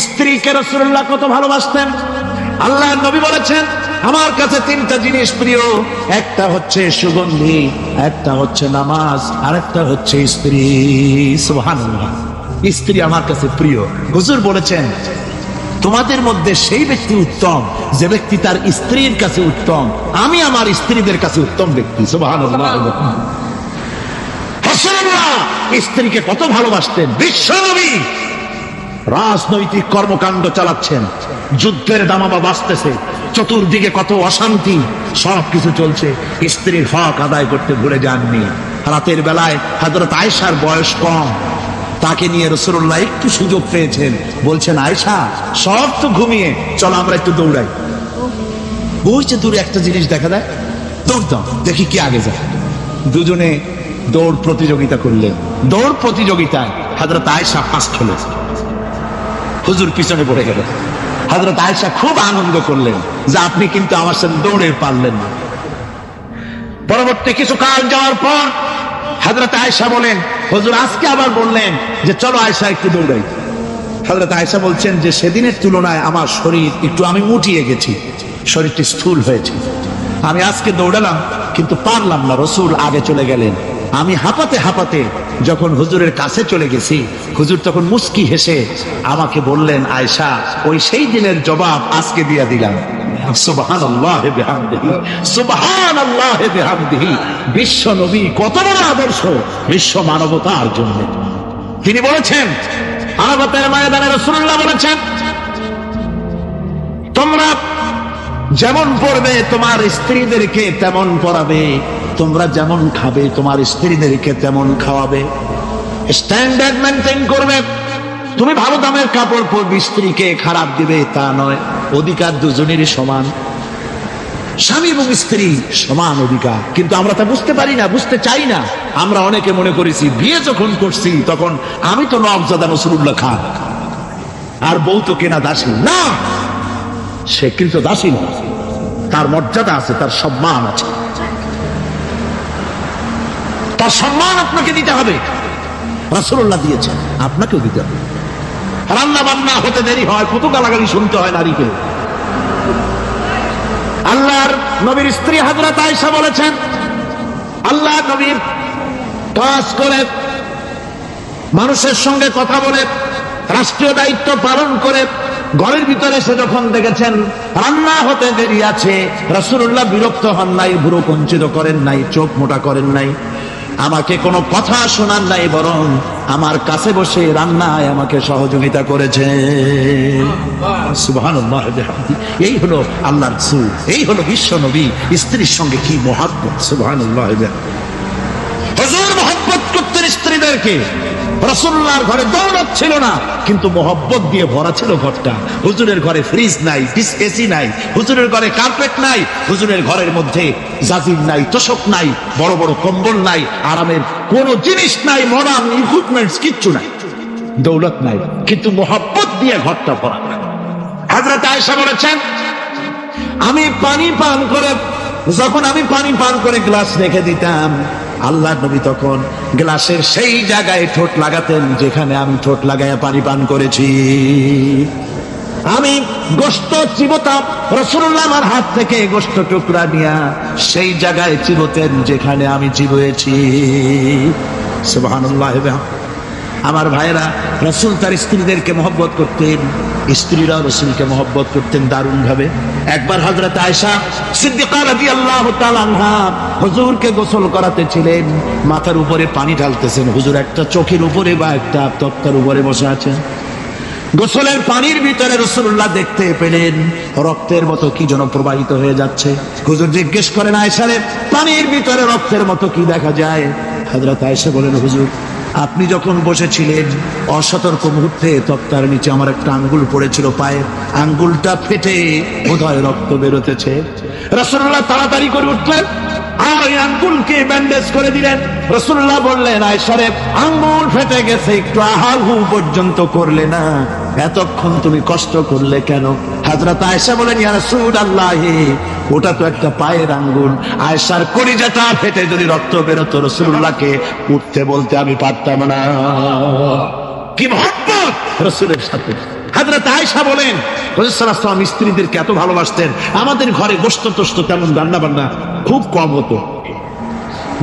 স্ত্রীকে রাসূলুল্লাহ কত ভালোবাসতেন। আল্লাহর নবী বলেছেন, আমার কাছে তিনটা জিনিস প্রিয়, একটা হচ্ছে সুগন্ধি, একটা হচ্ছে নামাজ, আর একটা হচ্ছে স্ত্রী। সুবহানাল্লাহ, স্ত্রী আমার কাছে প্রিয়। হুজুর বলেছেন, তোমাদের মধ্যে সেই ব্যক্তি উত্তম যে ব্যক্তি তার স্ত্রীর কাছে উত্তম। আমি আমার স্ত্রীদের কাছে উত্তম ব্যক্তি। সুবহানাল্লাহ। রাসূলুল্লাহ স্ত্রীকে কত ভালোবাসতেন। বিশ্বনবী রাজনৈতিক কর্মকাণ্ড চালাচ্ছেন, যুদ্ধের দামামা বাজতেছে, চতুর্দিকে কত অশান্তি, সবকিছু চলছে, স্ত্রীর হক আদায় করতে ভুলে যাননি। রাতের বেলায় হযরত আয়েশার বয়স কম, তাকে নিয়ে রাসূলুল্লাহ একটু সুযোগ পেয়েছেন, বলছেন, আয়েশা সব তো ঘুমিয়ে, চলো আমরা একটু দৌড়াই। ওই যে দূরে একটা জিনিস দেখা যায়, দৌড়তাম, দেখি কি আগে যায়। দুজনে দৌড় প্রতিযোগিতা করলেন। দৌড় প্রতিযোগিতায় হযরত আয়েশা ফার্স্ট হলেন, হুজুর পিছনে পড়ে গেলেন। হযরত আয়েশা খুব আনন্দ করলেন যে আপনি কিন্তু আমার সাথে দৌড়ে পারলেন না। পরবর্তী কিছু কাল যাওয়ার পর হযরত আয়েশা বলেন, হুজুর আজকে আবার বললেন যে চলো আয়েশা একটু দৌড়াই। হযরত আয়েশা বলছেন যে সেদিনের তুলনায় আমার শরীর একটু, আমি মুটিয়ে গেছি, শরীরটি স্থূল হয়েছে। আমি আজকে দৌড়ালাম কিন্তু পারলাম না, রাসূল আগে চলে গেলেন। আমি হাঁপাতে হাঁপাতে যখন হুজুরের কাছে চলে গেছি, হুজুর তখন মুস্কি হেসে আমাকে বললেন, আয়েশা ওই সেই দিনের জবাব আজকে দিয়া দিলাম। সুবহানাল্লাহ বিহামদিহি, সুবহানাল্লাহ বিহামদিহি। বিশ্ব নবী কত বড় আদর্শ বিশ্ব মানবতার জন্য। তিনি বলেছেন, আরাফাতের ময়দানে রাসূলুল্লাহ বলেছেন, তোমরা যেমন পড়বে তোমার স্ত্রীদেরকে তেমন পড়াবে, তোমরা যেমন খাবে তোমার স্ত্রীদেরকে তেমন খাওয়াবে। স্ট্যান্ডার্ড মেনটেন করবে। তুমি ভালো দামের কাপড় পরবে, স্ত্রীকে খারাপ দিবে তা নয়। অধিকার দুজনেরই সমান, স্বামী এবং স্ত্রী সমান অধিকার। কিন্তু আমরা তা বুঝতে পারি না, বুঝতে চাই না। আমরা অনেকে মনে করেছি বিয়ে যখন করছি তখন আমি তো নওয়াবজাদা রাসূলুল্লাহ খান, আর বউ তো কেনা দাসী। না, সে কিন্তু দাসী না, তার মর্যাদা আছে, তার সম্মান আছে, তার সম্মান আপনাকে দিতে হবে। রাসূলুল্লাহ দিয়েছেন, আপনাকেও দিতে হবে। রান্না বান্না হতে দেরি হয়, কত গালাগালি শুনতে হয় নারীকে। আল্লাহর নবীর স্ত্রী হযরত আয়েশা বলেছেন, আল্লাহর নবীর কাজ করে, মানুষের সঙ্গে কথা বলে, রাষ্ট্রীয় দায়িত্ব পালন করে ঘরের ভিতরে এসে যখন দেখেছেন রান্না হতে দেরি আছে, রাসূলুল্লাহ বিরক্ত হন নাই, ভুরু কুঞ্চিত করেন নাই, চোখ মোটা করেন নাই, আমাকে কোনো কথা শোনান নাই, বরং আমার কাছে বসে রান্নায় আমাকে সহযোগিতা করেছেন। সুবহানাল্লাহ। এই হলো আল্লাহর রাসূল, এই হলো বিশ্ব নবী। স্ত্রীর সঙ্গে কি মহব্বত! সুবহানাল্লাহ। হুজুর মহব্বত করতেন স্ত্রীদেরকে। রাসূলুল্লাহর ঘরে দৌলত ছিল না, কিন্তু মহব্বত দিয়ে ভরা ছিল ঘরটা। হুজুরের ঘরে ফ্রিজ নাই, এসি নাই, হুজুরের ঘরে কার্পেট নাই, হুজুরের ঘরের মধ্যে জাজির নাই, তোশক নাই, বড় বড় কম্বল নাই, আরামের কোনো জিনিস নাই, মডার্ন ইকুইপমেন্টস কিচ্ছু নাই, দৌলত নাই, কিন্তু মহব্বত দিয়ে ঘরটা ভরা। হযরত আয়েশা বলেছেন, আমি পানি পান করে, যখন আমি পানি পান করে গ্লাস রেখে দিতাম, আল্লাহর নবী তখন গ্লাসের সেই জায়গায় ঠোঁট লাগাতেন যেখানে আমি ঠোঁট লাগাইয়া পানি পান করেছি। আমি গোশত চিবোতাম, রাসূলুল্লাহ আমার হাত থেকে গোশত টুকরা নিয়া সেই জায়গায় চিবোতেন যেখানে আমি চিবুয়েছি। সুবহানাল্লাহ। আমার ভাইরা, রাসূল তার স্ত্রীদেরকে মহব্বত করতেন, স্ত্রীরা রাসূলকে মহব্বত করতেন দারুণ ভাবে। একবার হযরত আয়েশা সিদ্দিকা রাদিয়াল্লাহু তাআলা আনহা হুজুরকে গোসল করাতেছিলেন, মাথার উপরে পানি ঢালতেছেন, হুজুর একটা চোখের উপরে বা একটা তক্তার উপরে বসে আছেন। গোসলের পানির ভিতরে রাসূলুল্লাহ দেখতে পেলেন রক্তের মতো কি যেন প্রবাহিত হয়ে যাচ্ছে। হুজুর জিজ্ঞেস করেন, আয়েশা রে, পানির ভিতরে রক্তের মতো কি দেখা যায়? হযরত আয়েশা বলেন, হুজুর আপনি যখন বসেছিলেন অসতর্ক মুহূর্তে তক্তার নিচে আমার একটা আঙ্গুল পড়েছিল, পায়ে আঙ্গুলটা ফেটে বোধহয় রক্ত বেরোতেছে। রাসূলুল্লাহ তাড়াতাড়ি করে উঠলেন আর ওই আঙ্গুলকে ব্যান্ডেজ করে দিলেন। রাসূলুল্লাহ বললেন, আয়েশা রে, আঙ্গুল ফেটে গেছে, একটু আহাহু পর্যন্ত করলে না, এতক্ষণ তুমি কষ্ট করলে কেন? হযরত আয়েশা বলেন, ইয়া রাসূলুল্লাহ, ওটা তো একটা পায়ের আঙ্গুল। আয়েশার কলিজাটা ফেটে যদি রক্ত বেরোতো, রাসূলুল্লাহকে উঠতে বলতে আমি পারতাম না। কি মহব্বত রাসূলের সাথে! হযরত আয়েশা বলেন রাসূল সাল্লাল্লাহু আলাইহি ওয়াসাল্লাম স্ত্রীদেরকে এত ভালোবাসতেন, আমাদের ঘরে গোশত টোস্ত তেমন রান্না বান্না খুব কম হতো।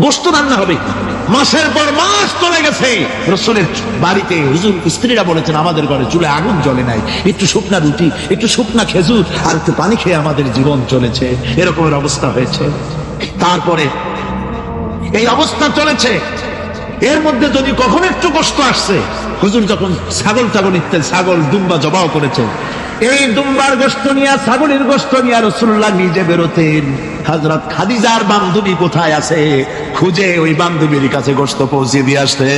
গোশত রান্না হবে, মাসের পর মাস চলে গেছে, রাসূলের বাড়িতে হুজুর স্ত্রীরা বলেছেন আমাদের ঘরে চুলে আগুন জ্বলে নাই, একটু শুকনা রুটি, একটু শুকনা খেজুর আর একটু পানি খেয়ে আমাদের জীবন চলেছে, এরকমের অবস্থা হয়েছে। তারপরে এই অবস্থা চলেছে, এর মধ্যে যদি কখনো একটু কষ্ট আসছে, হুজুর যখন ছাগল ইত্যাদি ছাগল দুম্বা জবাও করেছেন, এই দুম্বার গোশত নিয়ে ছাগলের গোশত নিয়ে রাসূলুল্লাহ নিজে বেরোতেন। হযরত খাদিজার বান্ধবী কোথায় আছে খুঁজে ওই বান্ধবীর কাছে গোশত পৌঁছে দিয়ে আসতে।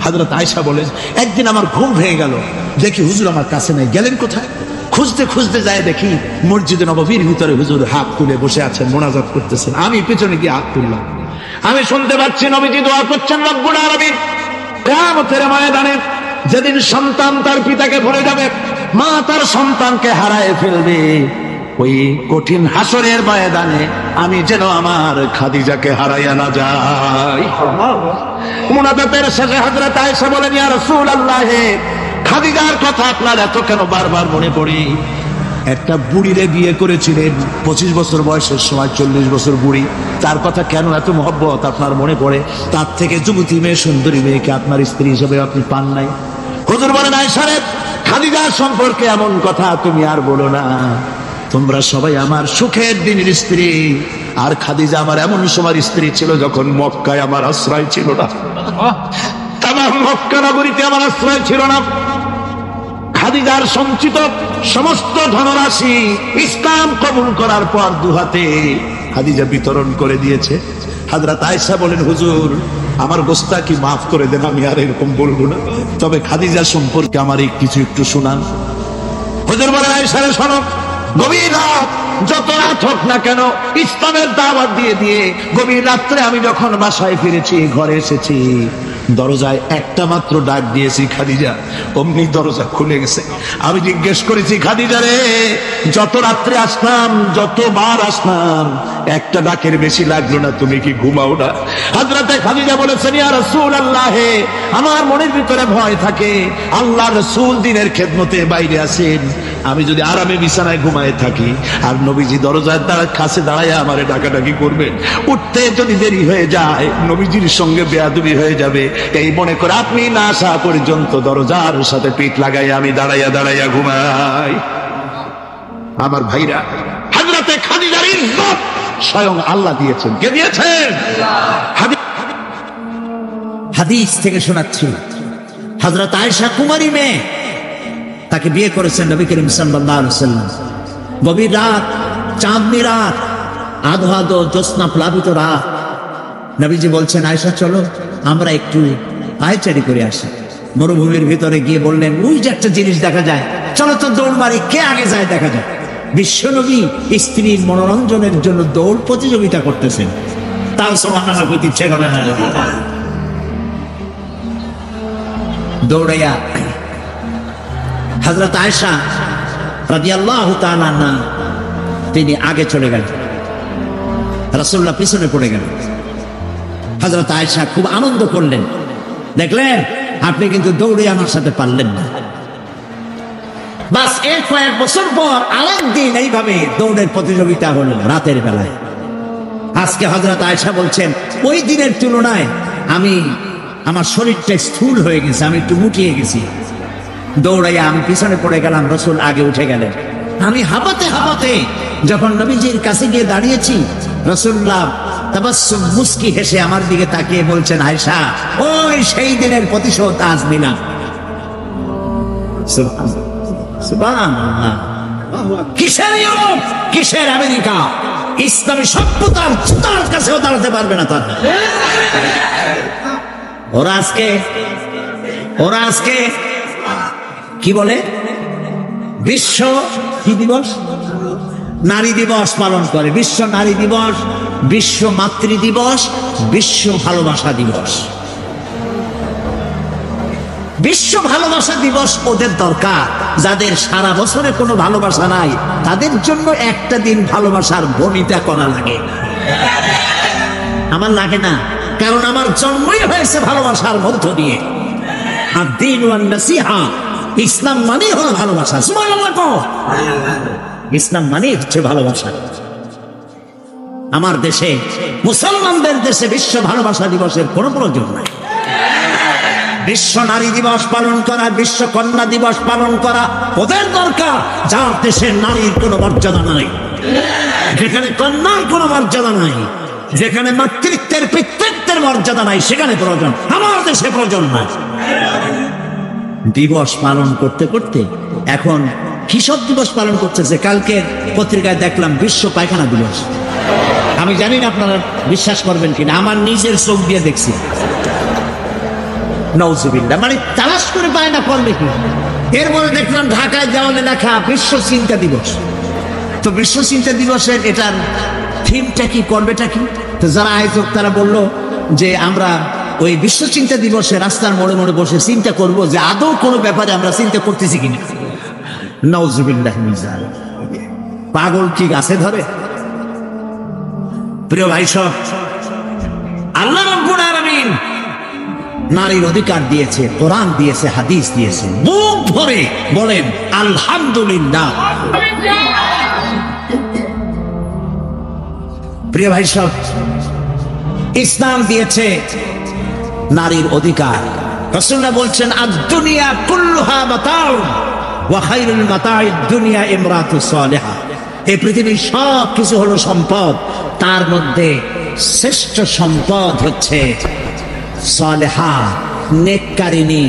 হযরত আয়েশা বলেন একদিন আমার ঘুম ভেঙে গেল, দেখি হুজুর আমার কাছে নাই, গেলেন কোথায়? খুঁজতে খুঁজতে যায় দেখি মসজিদে নববীর ভিতরে হুজুর হাত তুলে বসে আছেন, মোনাজাত করতেছেন। আমি পেছনে গিয়ে হাত তুললাম, আমি শুনতে পাচ্ছি নবীজি দোয়া করছেন রব্বুল আলামিন কিয়ামতের ময়দানে যেদিন সন্তান তার পিতাকে ভুলে যাবে, মা তার সন্তানকে হারায় ফেলবে, ওই কঠিন হাসরের ময়দানে আমি যেন আমার খাদিজাকে হারাইয়া না যাই। মুনাজাতের শেষে হযরত আয়েশা বলেন ইয়া রাসূলুল্লাহ, খাদিজার কথা আপনার এত কেন বারবার মনে পড়ে? একটা বুড়িরে বিয়ে করেছিলেন 25 বছর বয়সের সময়, 40 বছর বুড়ি, তার কথা কেন এত মহব্বত আপনার মনে পড়ে? তার থেকে যুবতী মেয়ে, সুন্দরী মেয়েকে আপনার স্ত্রী হিসেবে আপনি পান নাই? হুজুর বলেন আয়েশা রে, খাদিজার সম্পর্কে এমন কথা তুমি আর বলো না, তোমরা সবাই আমার সুখের দিনের স্ত্রী, আর খাদিজা আমার এমন সময়ের স্ত্রী ছিল যখন মক্কায় আমার আশ্রয় ছিল না, তামাম মক্কা নগরীতে আমার আশ্রয় ছিল না। খাদিজার সঞ্চিত সমস্ত ধনরাশি ইসলাম কবুল করার পর দুহাতে খাদিজা বিতরণ করে দিয়েছে। হযরত আয়েশা বলেন হুজুর আমার গোস্তাকি মাফ করে দেন, আমি আর এরকম বলবো না, তবে খাদিজা সম্পর্কে আমার কিছু একটু শোনান। হুজুর বলেন আয়েশা রে শোনো, গভীর রাত যত রাত হোক না কেন ইসলামের দাওয়াত দিয়ে দিয়ে গভীর রাত্রে আমি যখন বাসায় ফিরেছি, ঘরে এসেছি, দরজায় একটা মাত্র ডাক দিয়েছি খাদিজা, অমনি দরজা খুলে গেছে। আমি জিজ্ঞেস করেছি খাদিজা রে, যত রাত্রে আসলাম, যতবার আসলাম, একটা ডাকের বেশি লাগলো না, তুমি কি ঘুমাও না? হযরতে খাদিজা বলেছেন ইয়া রাসূলুল্লাহ, আমার মনের ভিতরে ভয় থাকে, আল্লাহর রাসূল দিনের খেদমতে বাইরে আছেন, আমি যদি আরামে বিছানায় ঘুমায় থাকি আর নবীজি দরজার কাছে দাঁড়ায় আমারে ডাকাডাকি করবেন, উঠতে যদি দেরি হয়ে যায় নবীজির সঙ্গে বেয়াদবি হয়ে যাবে, এই মনে করে আপনি না আসা পর্যন্ত দরজার সাথে পিঠ লাগাই আমি দাঁড়াইয়া দাঁড়াইয়া ঘুমাই। আমার ভাইরা, হযরতে খাদিজার ইজ্জত স্বয়ং আল্লাহ দিয়েছেন। কে দিয়েছেন? হাদিস থেকে শোনাচ্ছি, হযরত আয়েশা কুমারী মেয়ে, তাকে বিয়ে করেছেন নবী করিম সাল্লাল্লাহু আলাইহি ওয়াসাল্লাম। গভীর রাত, চাঁদনি রাত, আধো আধো জ্যোৎস্না প্লাবিত রাত, নবীজি বলছেন আয়েশা চলো আমরা একটু পায়চারি করে আসি। মরুভূমির ভিতরে গিয়ে বললেন ওই যে একটা জিনিস দেখা যায়, চলো তো দৌড় মারি, কে আগে যায় দেখা যায়। বিশ্বনবী স্ত্রীর মনোরঞ্জনের জন্য দৌড় প্রতিযোগিতা করতেছেন, তাও সুবহানাল্লাহ কইতে ইচ্ছে করে না। দৌড়াইয়া হযরত আয়েশা রাদিয়াল্লাহু তাআলা আনহা তিনি আগে চলে গেলেন, রাসূলুল্লাহ পিছনে পড়ে গেলেন। হযরত আয়েশা খুব আনন্দ করলেন, দেখলেন আপনি কিন্তু দৌড়ে আমার সাথে পারলেন না। বাস এর কয়েক বছর পর আরেকদিন এইভাবে দৌড়ের প্রতিযোগিতা হলো রাতের বেলায়। আজকে হযরত আয়েশা বলছেন ওই দিনের তুলনায় আমার শরীরটা স্থূল হয়ে গেছে, আমি একটু মুটিয়ে গেছি। দৌড়াইয়া আমি পিছনে পড়ে গেলাম, রাসূল আগে উঠে গেলেন। আমি হাঁপাতে হাঁপাতে যখন নবীজির কাছে গিয়ে দাঁড়িয়েছি, রাসূলুল্লাহ তাবাসসুম মুস্কি হেসে আমার দিকে তাকিয়ে বলছেন আয়েশা ওই সেই দিনের প্রতিশোধ আজ নিলাম। সুবহানাল্লাহ, কিসের ইউরোপ, কিসের আমেরিকা, ইসলামী সভ্যতার জুতার কাছেও দাঁড়াতে পারবে না তারা। ওরা আজকে কি বলে, বিশ্ব কি দিবস, নারী দিবস পালন করে, বিশ্ব নারী দিবস, বিশ্ব মাতৃ দিবস, বিশ্ব ভালোবাসা দিবস। বিশ্ব ভালোবাসা দিবস ওদের দরকার, যাদের সারা বছরে কোনো ভালোবাসা নাই তাদের জন্য একটা দিন ভালোবাসার বনিতা করা লাগে। আমার লাগে না, কারণ আমার জন্মই হয়েছে ভালোবাসার মধ্য দিয়ে। আর দিন ওয়ান নাসিহা, ইসলাম মানেই হলো ভালোবাসা। সুবহানাল্লাহ কও। ইসলাম মানেই হচ্ছে ভালোবাসা। আমার দেশে, মুসলমানদের দেশে বিশ্ব ভালোবাসা দিবসের কোনো প্রয়োজন নাই। বিশ্ব নারী দিবস পালন করা, বিশ্ব কন্যা দিবস পালন করা ওদের দরকার, যার দেশের নারীর কোনো মর্যাদা নাই, যেখানে কন্যার কোনো মর্যাদা নাই, যেখানে মাতৃত্বের পিতৃত্বের মর্যাদা নাই, সেখানে প্রয়োজন। আমার দেশে প্রয়োজন নাই। দিবস পালন করতে করতে এখন কিসব দিবস পালন করতেছে। কালকে পত্রিকায় দেখলাম বিশ্ব পায়খানা দিবস। আমি জানি না আপনারা বিশ্বাস করবেন কিনা, আমার নিজের চোখ দিয়ে দেখছি। নাউজুবিল্লাহ, মানে তালাশ করে পায় না করবে কি। এরপরে দেখলাম ঢাকায় দেওয়ালে লেখা বিশ্ব চিন্তা দিবস। তো বিশ্ব চিন্তা দিবসের এটার থিমটা কি, করবেটা কি? তো যারা আয়োজক তারা বললো যে আমরা ওই বিশ্ব চিন্তা দিবসে রাস্তার মোড়ে মোড়ে বসে চিন্তা করব যে আদৌ কোনো ব্যাপারে আমরা চিন্তা করতেছি কিনা। নাউজুবিল্লাহ মিন যালিক। পাগল কি গাছে ধরে? প্রিয় ভাই সব, আল্লাহ রাব্বুল আলামিন নারীর অধিকার দিয়েছে, কোরআন দিয়েছে, হাদিস দিয়েছে। মুখ ভরে বলেন আলহামদুলিল্লাহ। প্রিয় ভাই সব, ইসলাম দিয়েছে নারীর অধিকার। রাসূলুল্লাহ বলছেন আদ-দুনিয়া কুল্লুহা মাতাউ ওয়া খায়রুল মাতাইদ দুনিয়া ইমরাতুস সালিহা। এই পৃথিবীর সব কিছু হলো সম্পদ, তার মধ্যে শ্রেষ্ঠ সম্পদ হচ্ছে সালেহা, নেককারিনী,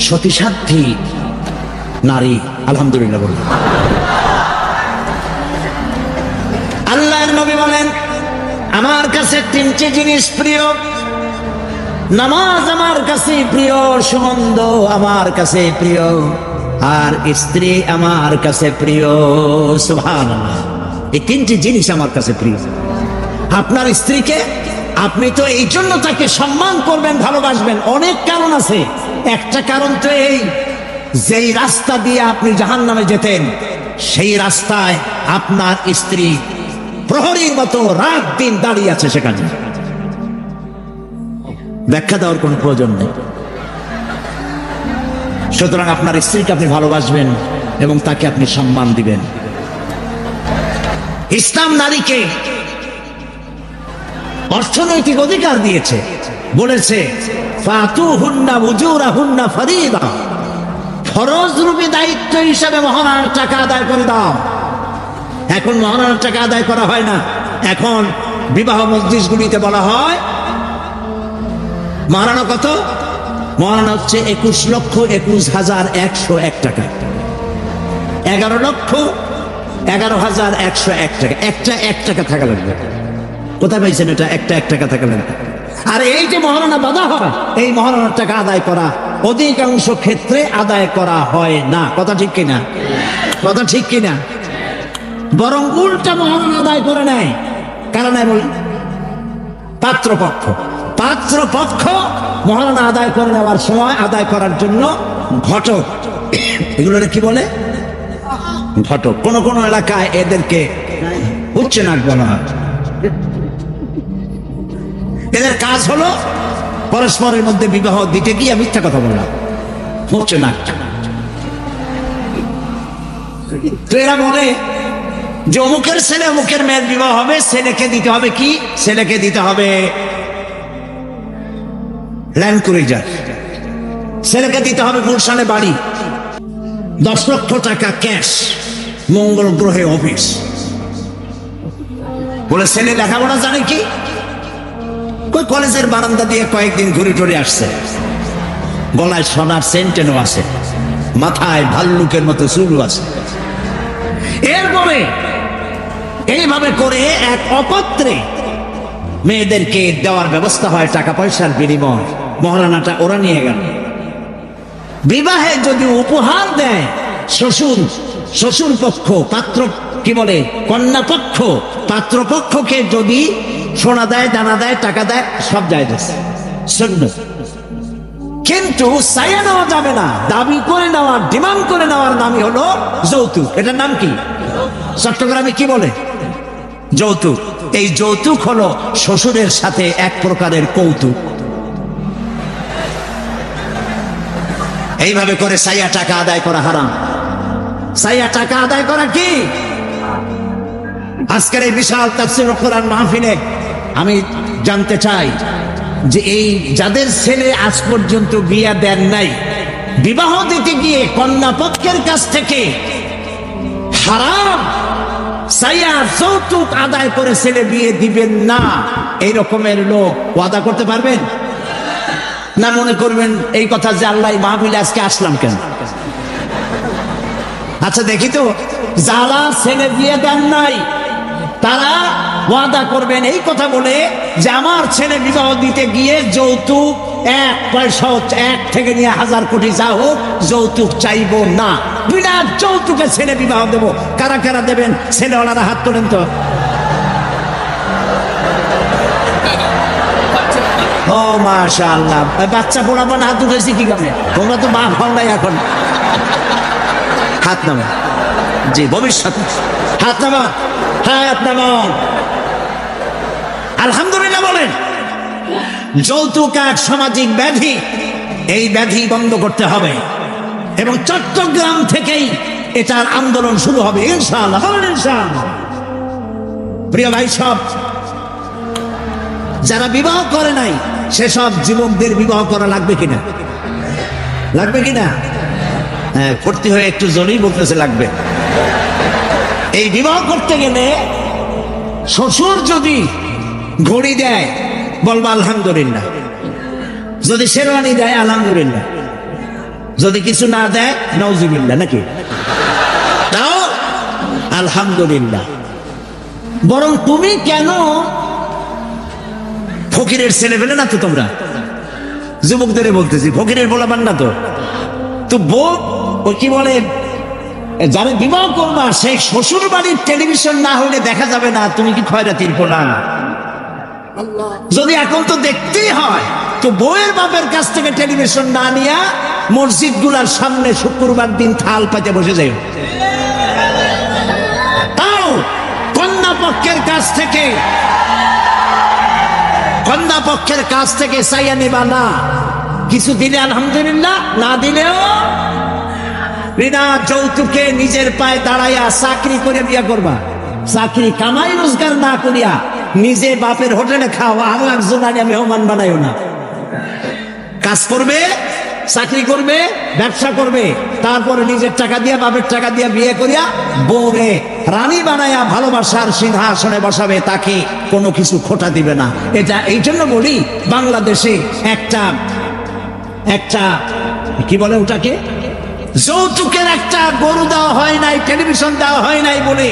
সতীসাধ্বী নারী। আলহামদুলিল্লাহ বলুন। আল্লাহর নবী বলেন আমার কাছে তিনটি জিনিস প্রিয়। নামাজ আমার কাছে প্রিয়, সুগন্ধ আমার কাছে প্রিয়, আর স্ত্রী আমার কাছে প্রিয়। সুবহানাল্লাহ, এই তিনটি জিনিস আমার কাছে প্রিয়। আপনার স্ত্রীকে আপনি তো এই জন্য তাকে সম্মান করবেন, ভালোবাসবেন, অনেক কারণ আছে। একটা কারণ তো এই, যেই রাস্তা দিয়ে আপনি জাহান্নামে যেতেন সেই রাস্তায় আপনার স্ত্রী প্রহরীর মতো রাত দিন দাঁড়িয়ে আছে, সেখানে ব্যাখ্যা দেওয়ার কোনো প্রয়োজন নেই। সুতরাং আপনার স্ত্রীকে আপনি ভালোবাসবেন এবং তাকে আপনি সম্মান দিবেন। ইসলাম নারীকে অর্থনৈতিক অধিকার দিয়েছে, বলেছে ফাতুহুন্না উজুরাহুন্না ফরিদা, ফরজ রূপে দায়িত্ব হিসাবে মহারণার টাকা আদায় করে দাও। এখন মহারণার টাকা আদায় করা হয় না, এখন বিবাহ মজলিসগুলিতে বলা হয় মহারণা কত? মহারণা হচ্ছে 21,21,101 টাকা, 11,11,101 টাকা। একটা 1 টাকা থাকা লাগবে। কোথায় পাইছেন এটা? একটা 1 টাকা থাকা লাগবে। আর এই যে মহারণা বাধা হয়, এই মহারণার টাকা আদায় করা অধিকাংশ ক্ষেত্রে আদায় করা হয় না। কথা ঠিক কিনা? কথা ঠিক কিনা? বরং উল্টা মহারণা আদায় করে নেয়। কারণ পাত্রপক্ষ মহারণা আদায় করে নেওয়ার সময় আদায় করার জন্য ঘটক, এগুলোরে কি বলে? ঘটক। কোন কোন এলাকায় এদেরকে উচ্চ নাক বলা হয়। এদের কাজ হলো পরস্পরের মধ্যে বিবাহ দিতে গিয়ে মিথ্যা কথা বলা, উচ্চ নাক। তো এরা বলে যে অমুকের ছেলে অমুকের মেয়ের বিবাহ হবে, ছেলেকে দিতে হবে কি? ছেলেকে দিতে হবে ল্যান্ড ক্রুইজার, ছেলেকে দিতে হবে গুলশানে বাড়ি, 10 লক্ষ টাকা ক্যাশ, মঙ্গল গ্রহে অফিস। বলে ছেলে লেখাপড়া জানে কি? ওই কলেজের বারান্দা দিয়ে কয়েকদিন ঘুরে টুরে আসছে, গলায় সোনার সেন্টেনও আছে, মাথায় ভাল্লুকের মতো চুলও আছে। এরপরে এইভাবে করে এক অপত্রে মেয়েদেরকে দেওয়ার ব্যবস্থা হয়, টাকা পয়সার বিনিময়। মহারানাটা ওরা নিয়ে গেল। বিবাহে যদি উপহার দেয় শ্বশুর পক্ষ, পাত্র কি বলে কন্যা পক্ষ, পাত্র পক্ষকে যদি সোনা দেয়, দানা দেয়, টাকা দেয়, সব জায়েজ আছে, সুন্নাত। কিন্তু চাইয়া নেওয়া যাবে না। দাবি করে নেওয়া, ডিমান্ড করে নেওয়ার নামই হলো যৌতুক। এটার নাম কি? চট্টগ্রামে কি বলে? যৌতুক। এই যৌতুক হলো শ্বশুরের সাথে এক প্রকারের কৌতুক। এইভাবে করে সাইয়া টাকা আদায় করা হারাম। সাইয়া টাকা আদায় করা কি? আজকের এই বিশাল তাফসীরুল কোরআন মাহফিলে আমি জানতে চাই যে এই যাদের ছেলে আজ পর্যন্ত বিয়ে দেন নাই, বিবাহ দিতে গিয়ে কন্যা পক্ষের কাছ থেকে হারাম সাইয়া যৌতুক আদায় করে ছেলে বিয়ে দিবেন না, এই রকমের লোক ওয়াদা করতে পারবেন না? মনে করবেন এই কথা যে আল্লাহ মাহফিলে আজকে আসলাম কেন? আচ্ছা দেখি তো, যারা ছেলে বিয়ে দেন নাই তারা ওয়াদা করবেন এই কথা বলে যে আমার ছেলে বিবাহ দিতে গিয়ে যৌতুক এক পয়সা, এক থেকে নিয়ে 1000 কোটি যা হোক, যৌতুক চাইবো না, বিনা যৌতুকে ছেলে বিবাহ দেব। কারা কারা দেবেন? ছেলেওয়ালারা হাত তোলেন তো। ও মাশাআল্লাহ, বাচ্চা পড়াবো না, হাত উঠেছি কি কামে? তোমরা তো মা হও নাই এখন। হাত নামা, জি ভবিষ্যৎ হাত নামা, হাত নামা। আলহামদুলিল্লাহ বলেন। যৌতুক এক সামাজিক ব্যাধি, এই ব্যাধি বন্ধ করতে হবে এবং চট্টগ্রাম থেকেই এটার আন্দোলন শুরু হবে ইনশাআল্লাহ। বলেন ইনশাআল্লাহ। প্রিয় ভাই, সব যারা বিবাহ করে নাই সেসব যুবকদের বিবাহ করা লাগবে কিনা? লাগবে কিনা? হ্যাঁ, ভর্তি হয়ে একটু জোরেই বলতেছে লাগবে। এই বিবাহ করতে গেলে শ্বশুর যদি ঘড়ি দেয় বলবো আলহামদুলিল্লাহ, যদি শেরওয়ানি দেয় আলহামদুলিল্লাহ, যদি কিছু না দেয় নাউজুবিল্লাহ, নাকি? তাও আলহামদুলিল্লাহ। বরং তুমি কেন ফকিরের ছেলে পেলে না তো? তোমরা যুবকদের বলতেছি, ফকিরের বলাবার না তো। তো বউ ওই কি বলে, যারা বিবাহ করবা সেই শ্বশুর বাড়ির টেলিভিশন না হলে দেখা যাবে না, তুমি কি খয়রাতির পোলা? যদি এখন তো দেখতেই হয়, তো বউয়ের বাপের কাছ থেকে টেলিভিশন না নিয়ে মসজিদ গুলার সামনে শুক্রবার দিন থাল পাতে বসে যাই। তাও কন্যা পক্ষের কাছ থেকে, কন্যা পক্ষের কাছ থেকে চাইয়া নিবা না। কিছু দিলে আলহামদুলিল্লাহ, না দিলেও বিনা যৌতুকে নিজের পায়ে দাঁড়াইয়া চাকরি করে বিয়া করবা। চাকরি কামাই রোজগার না করিয়া নিজে বাপের হোটেলে খাও, আরো একজন মেহমান বানাইও না। কাজ করবে, চাকরি করবে, ব্যবসা করবে, তারপরে নিজের টাকা দিয়া বাপের টাকা দিয়া বিয়ে করিয়া বউরে রানী বানাইয়া ভালোবাসার সিংহাসনে বসাবে, তাকে কোনো কিছু খোটা দিবে না। এটা এই জন্য বলি, বাংলাদেশে একটা কি বলে ওটাকে, যৌতুকের একটা গরু দেওয়া হয় নাই, টেলিভিশন দেওয়া হয় নাই বলে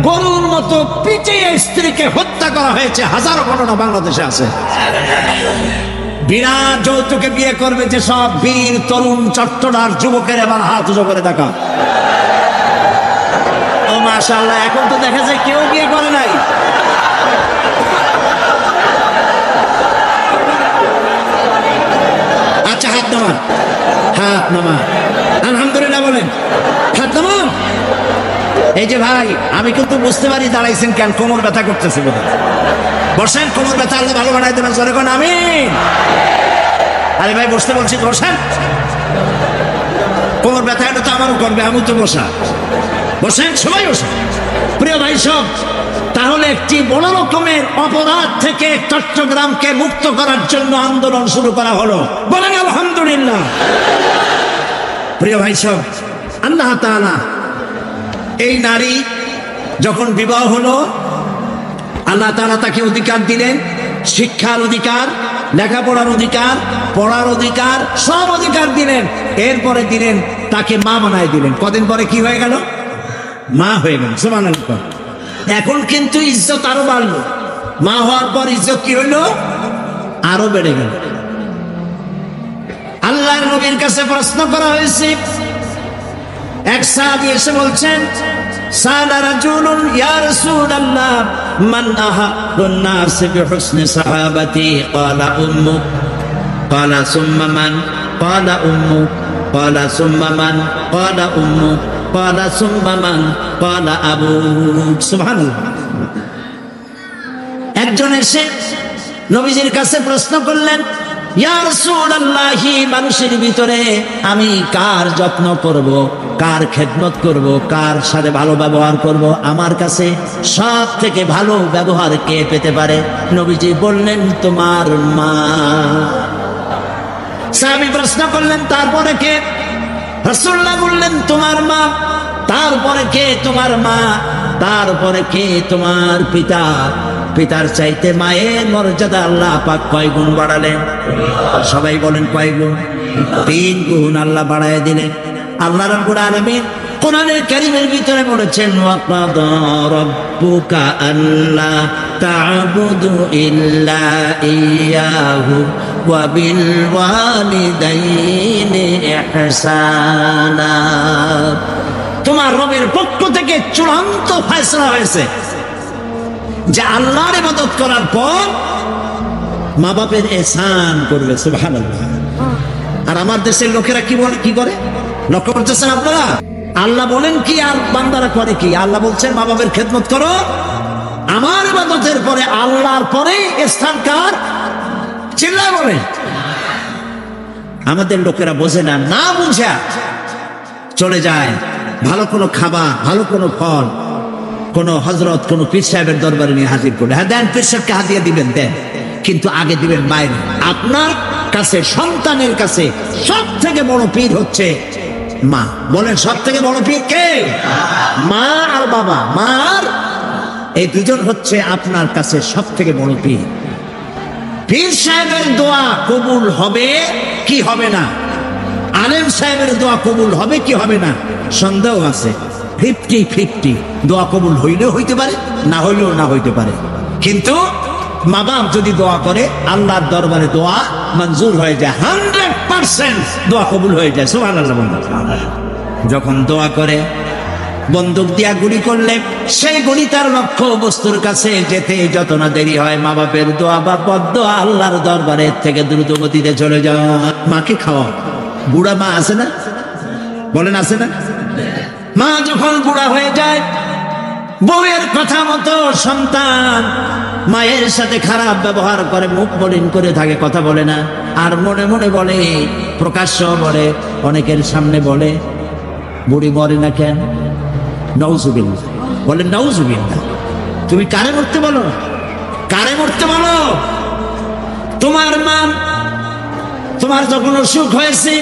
গরুর মতো পিটিয়ে স্ত্রীকে হত্যা করা হয়েছে। হাজারো ঘটনা বাংলাদেশে আছে। বিনা যৌতুকে বিয়ে করবে যে সব বীর তরুণ চট্টগ্রাম যুবকের এবার হাত উঁচু করে দেখা। ও মাশাআল্লাহ, এখন তো দেখা যায় কেউ বিয়ে করে নাই। আচ্ছা, হাত নামান, হাত নামান, আলহামদুলিল্লাহ বলেন, হাত নামান। এই যে ভাই, আমি কিন্তু বুঝতে পারি দাঁড়াইছেন কেন, কোমর ব্যথা করতেছে বোধ হয়। বসেন, কোমর ব্যথা আল্লাহ ভালো বানাই দেবেন, জোরে কোন আমিন। আরে ভাই বসতে বলছি, বসেন। কোমর ব্যথা এটা তো আমারও করবে, আমি তো বসা। বসেন, সবাই বসেন। প্রিয় ভাই সব, তাহলে একটি বড় রকমের অপরাধ থেকে চট্টগ্রামকে মুক্ত করার জন্য আন্দোলন শুরু করা হলো। বলেন আলহামদুলিল্লাহ। প্রিয় ভাই সব, আল্লাহ তাআলা এই নারী যখন বিবাহ হলো, আল্লাহ তাআলা তাকে অধিকার দিলেন, শিক্ষার অধিকার, লেখাপড়ার অধিকার, পড়ার অধিকার, সব অধিকার দিলেন। এরপরে দিলেন তাকে মা বানায় দিলেন। কদিন পরে কি হয়ে গেল? মা হয়ে গেল। সুবহানাল্লাহ। এখন কিন্তু ইজ্জত আরো বাড়লো। মা হওয়ার পর ইজ্জত কি হইল? আরো বেড়ে গেল। আল্লাহর নবীর কাছে প্রশ্ন করা হয়েছে, এক সাহাবী এসে বলছেন, সালা রাজুলুন ইয়া রাসূলুল্লাহ মান আহাব্বুন নাস বিহুসনি সাহাবাতি ক্বালা উম্মুক ক্বালা সুম্মা মান ক্বালা উম্মুক ক্বালা সুম্মা মান ক্বালা উম্মুক ক্বালা সুম্মা মান ক্বালা আবুক। সুবহানাল্লাহ। একজন এসে নবীজির কাছে প্রশ্ন করলেন, ইয়া রাসূলুল্লাহ, মানুষের ভিতরে আমি কার যত্ন করব, কার খেদমত করব, কার সাথে ভালো ব্যবহার করব, আমার কাছে সব থেকে ভালো ব্যবহার কে পেতে পারে? নবীজি বললেন তোমার মা। সাহাবী প্রশ্ন করলেন তারপরে কে? রাসূলুল্লাহ বললেন তোমার মা। তারপরে কে? তোমার মা। তারপরে কে? তোমার পিতা। পিতার চাইতে মায়ের মর্যাদা আল্লাহ পাক কয় গুণ বাড়ালেন? সবাই বলেন কয় গুণ? 3 গুণ আল্লাহ বাড়ায় দিলেন। আল্লাহ রাব্বুল আলামিন কোরআনের কারীমের ভিতরে বলেছেন ওয়াকাদা রাব্বুকা আল্লা তা'বুদু ইল্লা ইয়াহু ওয়া বিল ওয়ালিদাইনি ইহসানা। তোমার রবের পক্ষ থেকে চূড়ান্ত ফয়সালা হয়েছে যে আল্লাহর ইবাদত করার পর মা বাপের ihsan করবে। সুবহানাল্লাহ। আর আমার দেশের লোকেরা কি বলে, কি করে? লক্ষ্য করতেছেন আপনারা? আল্লাহ বলেন কি আর বান্দারা করে কি? আল্লাহ বলছেন মা বাপের খেদমত করো, আমার ইবাদতের পরে আল্লাহর পরে স্থান কার? চিল্লায় বলেন। আমাদের লোকেরা বোঝে না, না বুঝা চলে যায় ভালো কোনো খাবার, ভালো কোনো ফল কোন হযরত, কোন পীর সাহেবের দরবারে নিয়ে হাজির করে, হ্যাঁ দেন, পীর সাহেবকে হাদিয়া দিবেন দেন, কিন্তু আগে দিবেন মায়ের। আপনার কাছে, সন্তানের কাছে সব থেকে বড় পীর হচ্ছে মা। বলেন সব থেকে বড় পীর কে? মা আর বাবা। মা আর এই দুজন হচ্ছে আপনার কাছে সব থেকে বড় পীর। পীর সাহেবের দোয়া কবুল হবে কি হবে না? আলেম সাহেবের দোয়া কবুল হবে কি হবে না? সন্দেহ আছে। 50-50। দোয়া কবুল হইলেও হইতে পারে, না হইলেও না হইতে পারে। কিন্তু মা বাপ যদি দোয়া করে আল্লাহর দরবারে দোয়া মঞ্জুর হয়ে যায়, 100% দোয়া কবুল হয়ে যায়। সুবহানাল্লাহ। যখন দোয়া করে বন্দুক দিয়া গুলি করলে সেই গুলি তার লক্ষ্য বস্তুর কাছে যেতে যত না দেরি হয়, মা বাপের দোয়া বা বদদোয়া আল্লাহর দরবারে থেকে দ্রুত গতিতে চলে যাও। মাকে খাওয়া। বুড়া মা আছে না? বলেন আছে না? মা যখন বুড়া হয়ে যায়, বউয়ের কথা মতো সন্তান মায়ের সাথে খারাপ ব্যবহার করে, মুখ মলিন করে থাকে, কথা বলে না, আর মনে মনে বলে, প্রকাশ্য বলে, অনেকের সামনে বলে, বুড়ি মরে না কেন? নাউজুবিল্লাহ। বলেন নাউজুবিল্লাহ। তুমি কারে মরতে বলো? কারে মরতে বলো? তোমার মা তোমার যখন অসুখ হয়েছে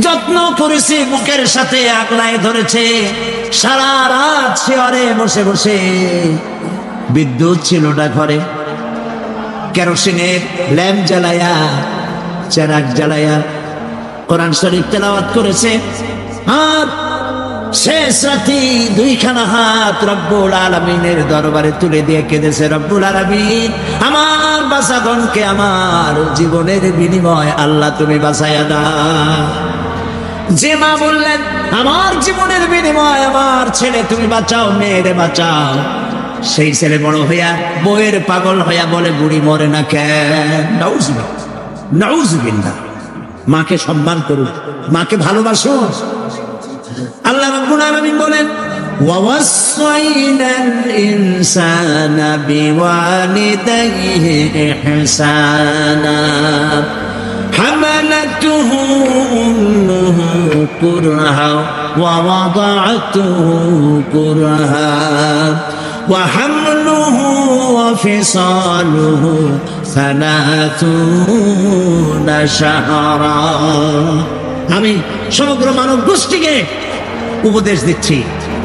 যত্ন করেছে, মুখের সাথে আগলায় ধরেছে, সারা রাত শিয়রে বসে বসে, বিদ্যুৎ ছিল না ঘরে, কেরোসিনের ল্যাম্প জ্বালায়া, চেরাগ জ্বালায়া কোরআন শরীফ তেলাওয়াত করেছে। আর শেষ রাতে 2খানা হাত রব্বুল আলামিনের দরবারে তুলে দিয়ে কেঁদেছে, রব্বুল আলামিন আমার বাঁচাগণকে আমার জীবনের বিনিময় আল্লাহ তুমি বাঁচাইয়া দাও। যে মা বললেন আমার জীবনের বিনিময় আমার ছেলে তুমি বাঁচাও, মেয়েরে বাঁচাও, সেই ছেলে বড় হইয়া বউয়ের পাগল হইয়া বলে বুড়ি মরে না কেন? নাউজুবিল্লাহ, নাউজুবিল্লাহ। মাকে সম্মান করুন, মাকে ভালোবাসুন। আল্লাহ রাব্বুল আলামিন বলেন ওয়াওয়াসাইনাল ইনসানা বিওয়ালিদাইহি ইহসানা হামালাতুহু উম্মুহু কুরহা ওয়া ওয়াদাআতুহু কুরহা ওয়া হামলুহু ওয়া ফিসালুহু 30 শাহরা। আমি সমগ্র মানব গোষ্ঠীকে উপদেশ দিচ্ছি,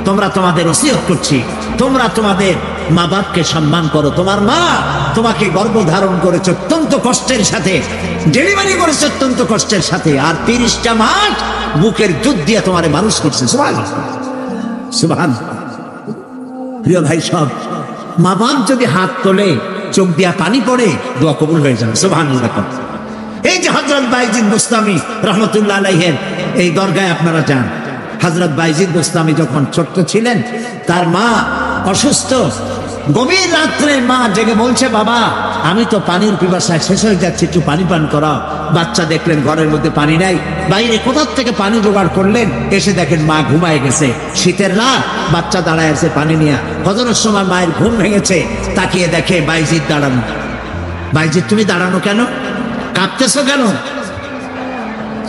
তোমরা তোমাদের ওসিয়ত করছি, তোমরা তোমাদের মা বাপকে সম্মান করো। তোমার মা তোমাকে গর্ভধারণ করেছে অত্যন্ত কষ্টের সাথে, ডেলিভারি করেছে অত্যন্ত কষ্টের সাথে, আর 30টা মাস বুকের দুধ দিয়ে তোমারে মানুষ করছে। সুবহানাল্লাহ, সুবহানাল্লাহ। প্রিয় ভাই সব, মা বাপ যদি হাত তোলে, চোখ দিয়া পানি পড়ে, দোয়া কবুল হয়ে যাবে। সুবহানাল্লাহ। এই যে হযরত বাইজিদ বুস্তামি রহমতুল্লাহ আলাইহির এই দরগায় আপনারা যান, হযরত বাইজিদ বুস্তামি যখন ছোট্ট ছিলেন, তার মা অসুস্থ, গভীর রাত্রে মা জেগে বলছে, বাবা আমি তো পানির পিপাসায় শেষ হয়ে যাচ্ছি, একটু পানি পান করাও। বাচ্চা দেখলেন ঘরের মধ্যে পানি নাই, বাইরে কোথা থেকে পানি জোগাড় করলেন, এসে দেখেন মা ঘুমায় গেছে। শীতের রাত, বাচ্চা দাঁড়ায় আছে পানি নিয়ে। ফজরের সময় মায়ের ঘুম ভেঙেছে, তাকিয়ে দেখে বাইজিদ দাঁড়ানো। বাইজিদ তুমি দাঁড়ানো কেন? কাঁদতেছো কেন?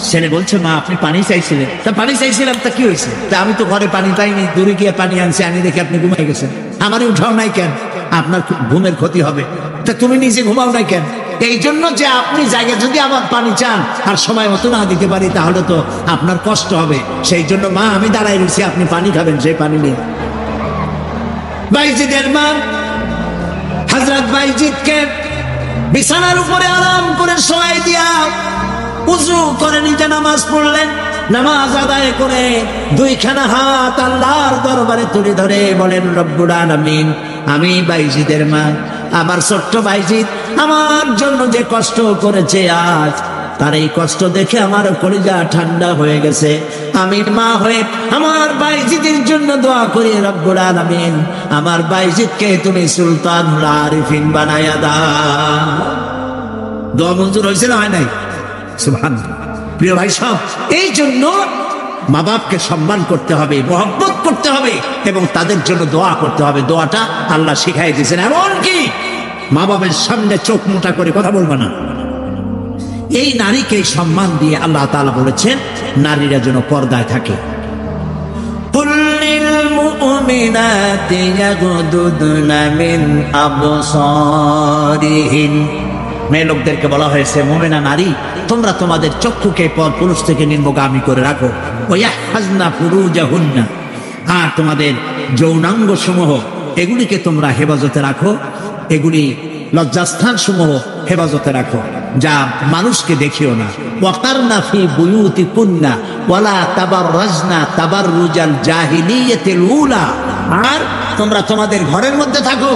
ছেলে বলছে, মা আপনি পানি চাইছিলেন। তা পানি চাইছিলাম, তা কি হয়েছে? তা আমি তো ঘরে পানি পাইনি, দূরে গিয়ে পানি আনছি, আনি দেখে আপনি ঘুমাই গেছেন। আমারই উঠাও নাই কেন? আপনার ঘুমের ক্ষতি হবে। তা তুমি নিজে ঘুমাও নাই কেন? এই জন্য যে আপনি জায়গায় যদি আমার পানি চান আর সময় মতো না দিতে পারি, তাহলে তো আপনার কষ্ট হবে। সেই জন্য মা আমি দাঁড়াই রয়েছি, আপনি পানি খাবেন, সেই পানি নিয়ে। বাইজিদের মা হযরত বাইজিদকে বিছানার উপরে আরাম করে শোয়াই দিয়া উযু করে নিজে নামাজ পড়লেন। নামাজ আদায় করে দুইখানা হাত আল্লাহর দরবারে তুলে ধরে বলেন, রব্বুল আলামিন, আমি বাইজিদের মা, আমার ছোট্ট বাইজিদ আমার জন্য যে কষ্ট করেছে, আজ তার এই কষ্ট দেখে আমার কলিজা ঠান্ডা হয়ে গেছে। আমি মা হয়ে আমার বাইজিদের জন্য দোয়া করি, রব্বুল আলামিন, আমার বাইজিদকে তুমি সুলতানুল আরিফিন বানায়া দাও। দোয়া মঞ্জুর হয়েছে না হয় নাই? সুবহানাল্লাহ। প্রিয় ভাই সব, এই জন্য মা বাপকে সম্মান করতে হবে, মহব্বত করতে হবে এবং তাদের জন্য দোয়া করতে হবে। দোয়াটা আল্লাহ শিখাই দিয়েছেন। এমনকি মা বাবার সামনে চোখ মোটা করে কথা বলবে না। এই নারীকে সম্মান দিয়ে আল্লাহ তাআলা বলেছেন নারীরা যেন পর্দায় থাকে। কুল্লিল মুমিনাতি ইয়াগুদুদনা মিন আবসারিহিন, মেয়ে লোকদেরকে বলা হয়েছে, মুমিনা নারী তোমরা তোমাদের চক্ষুকে পর পুরুষ থেকে নিম্নগামী করে রাখো। ওয়াহফাজনা ফুরুজাহুন্না, আর তোমাদের যৌনাঙ্গ সমূহ এগুলিকে তোমরা হেফাজতে রাখো, এগুলি লজ্জাস্থান সমূহ হেফাজতে রাখো, যা মানুষকে দেখিও না। ওয়াকারনা ফি বুয়ুতিকুন্না ওয়ালা তাবাররাজনা তাবাররুজাল জাহিলিয়াতিল উলা, আর তোমরা তোমাদের ঘরের মধ্যে থাকো।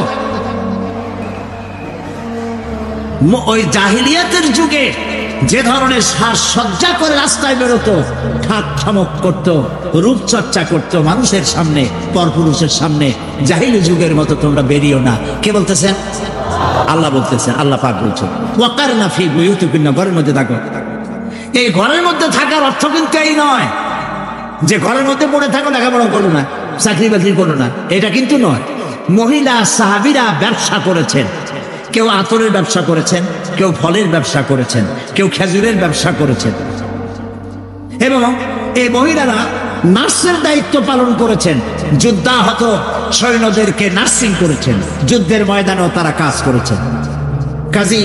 ওই জাহিলিয়াতের যুগে যে ধরনের সাজসজ্জা করে রাস্তায় বেরোতো, ঠাট ঠামক করতো, রূপচর্চা করতো মানুষের সামনে, পরপুরুষের সামনে, জাহিলি যুগের মতো তোমরা বেরিও না। কে বলতেছেন? আল্লাহ বলতেছেন, আল্লাহ পাক বলছেন ওয়াকারনা ফি বুয়ুতিকুন্না, ঘরের মধ্যে থাকো। এই ঘরের মধ্যে থাকার অর্থ কিন্তু এই নয় যে ঘরের মধ্যে পড়ে থাকো, লেখাপড়া করো না, চাকরি বাকরি করো না, এটা কিন্তু নয়। মহিলা সাহাবীরা ব্যবসা করেছেন, কেউ আতরের ব্যবসা করেছেন, কেউ ফলের ব্যবসা করেছেন, কেউ খেজুরের ব্যবসা করেছেন, এবং এই মহিলারা নার্সের দায়িত্ব পালন করেছেন। যুদ্ধাহত সৈন্যদেরকে নার্সিং করেছেন, যুদ্ধের ময়দানেও তারা কাজ করেছেন। কাজী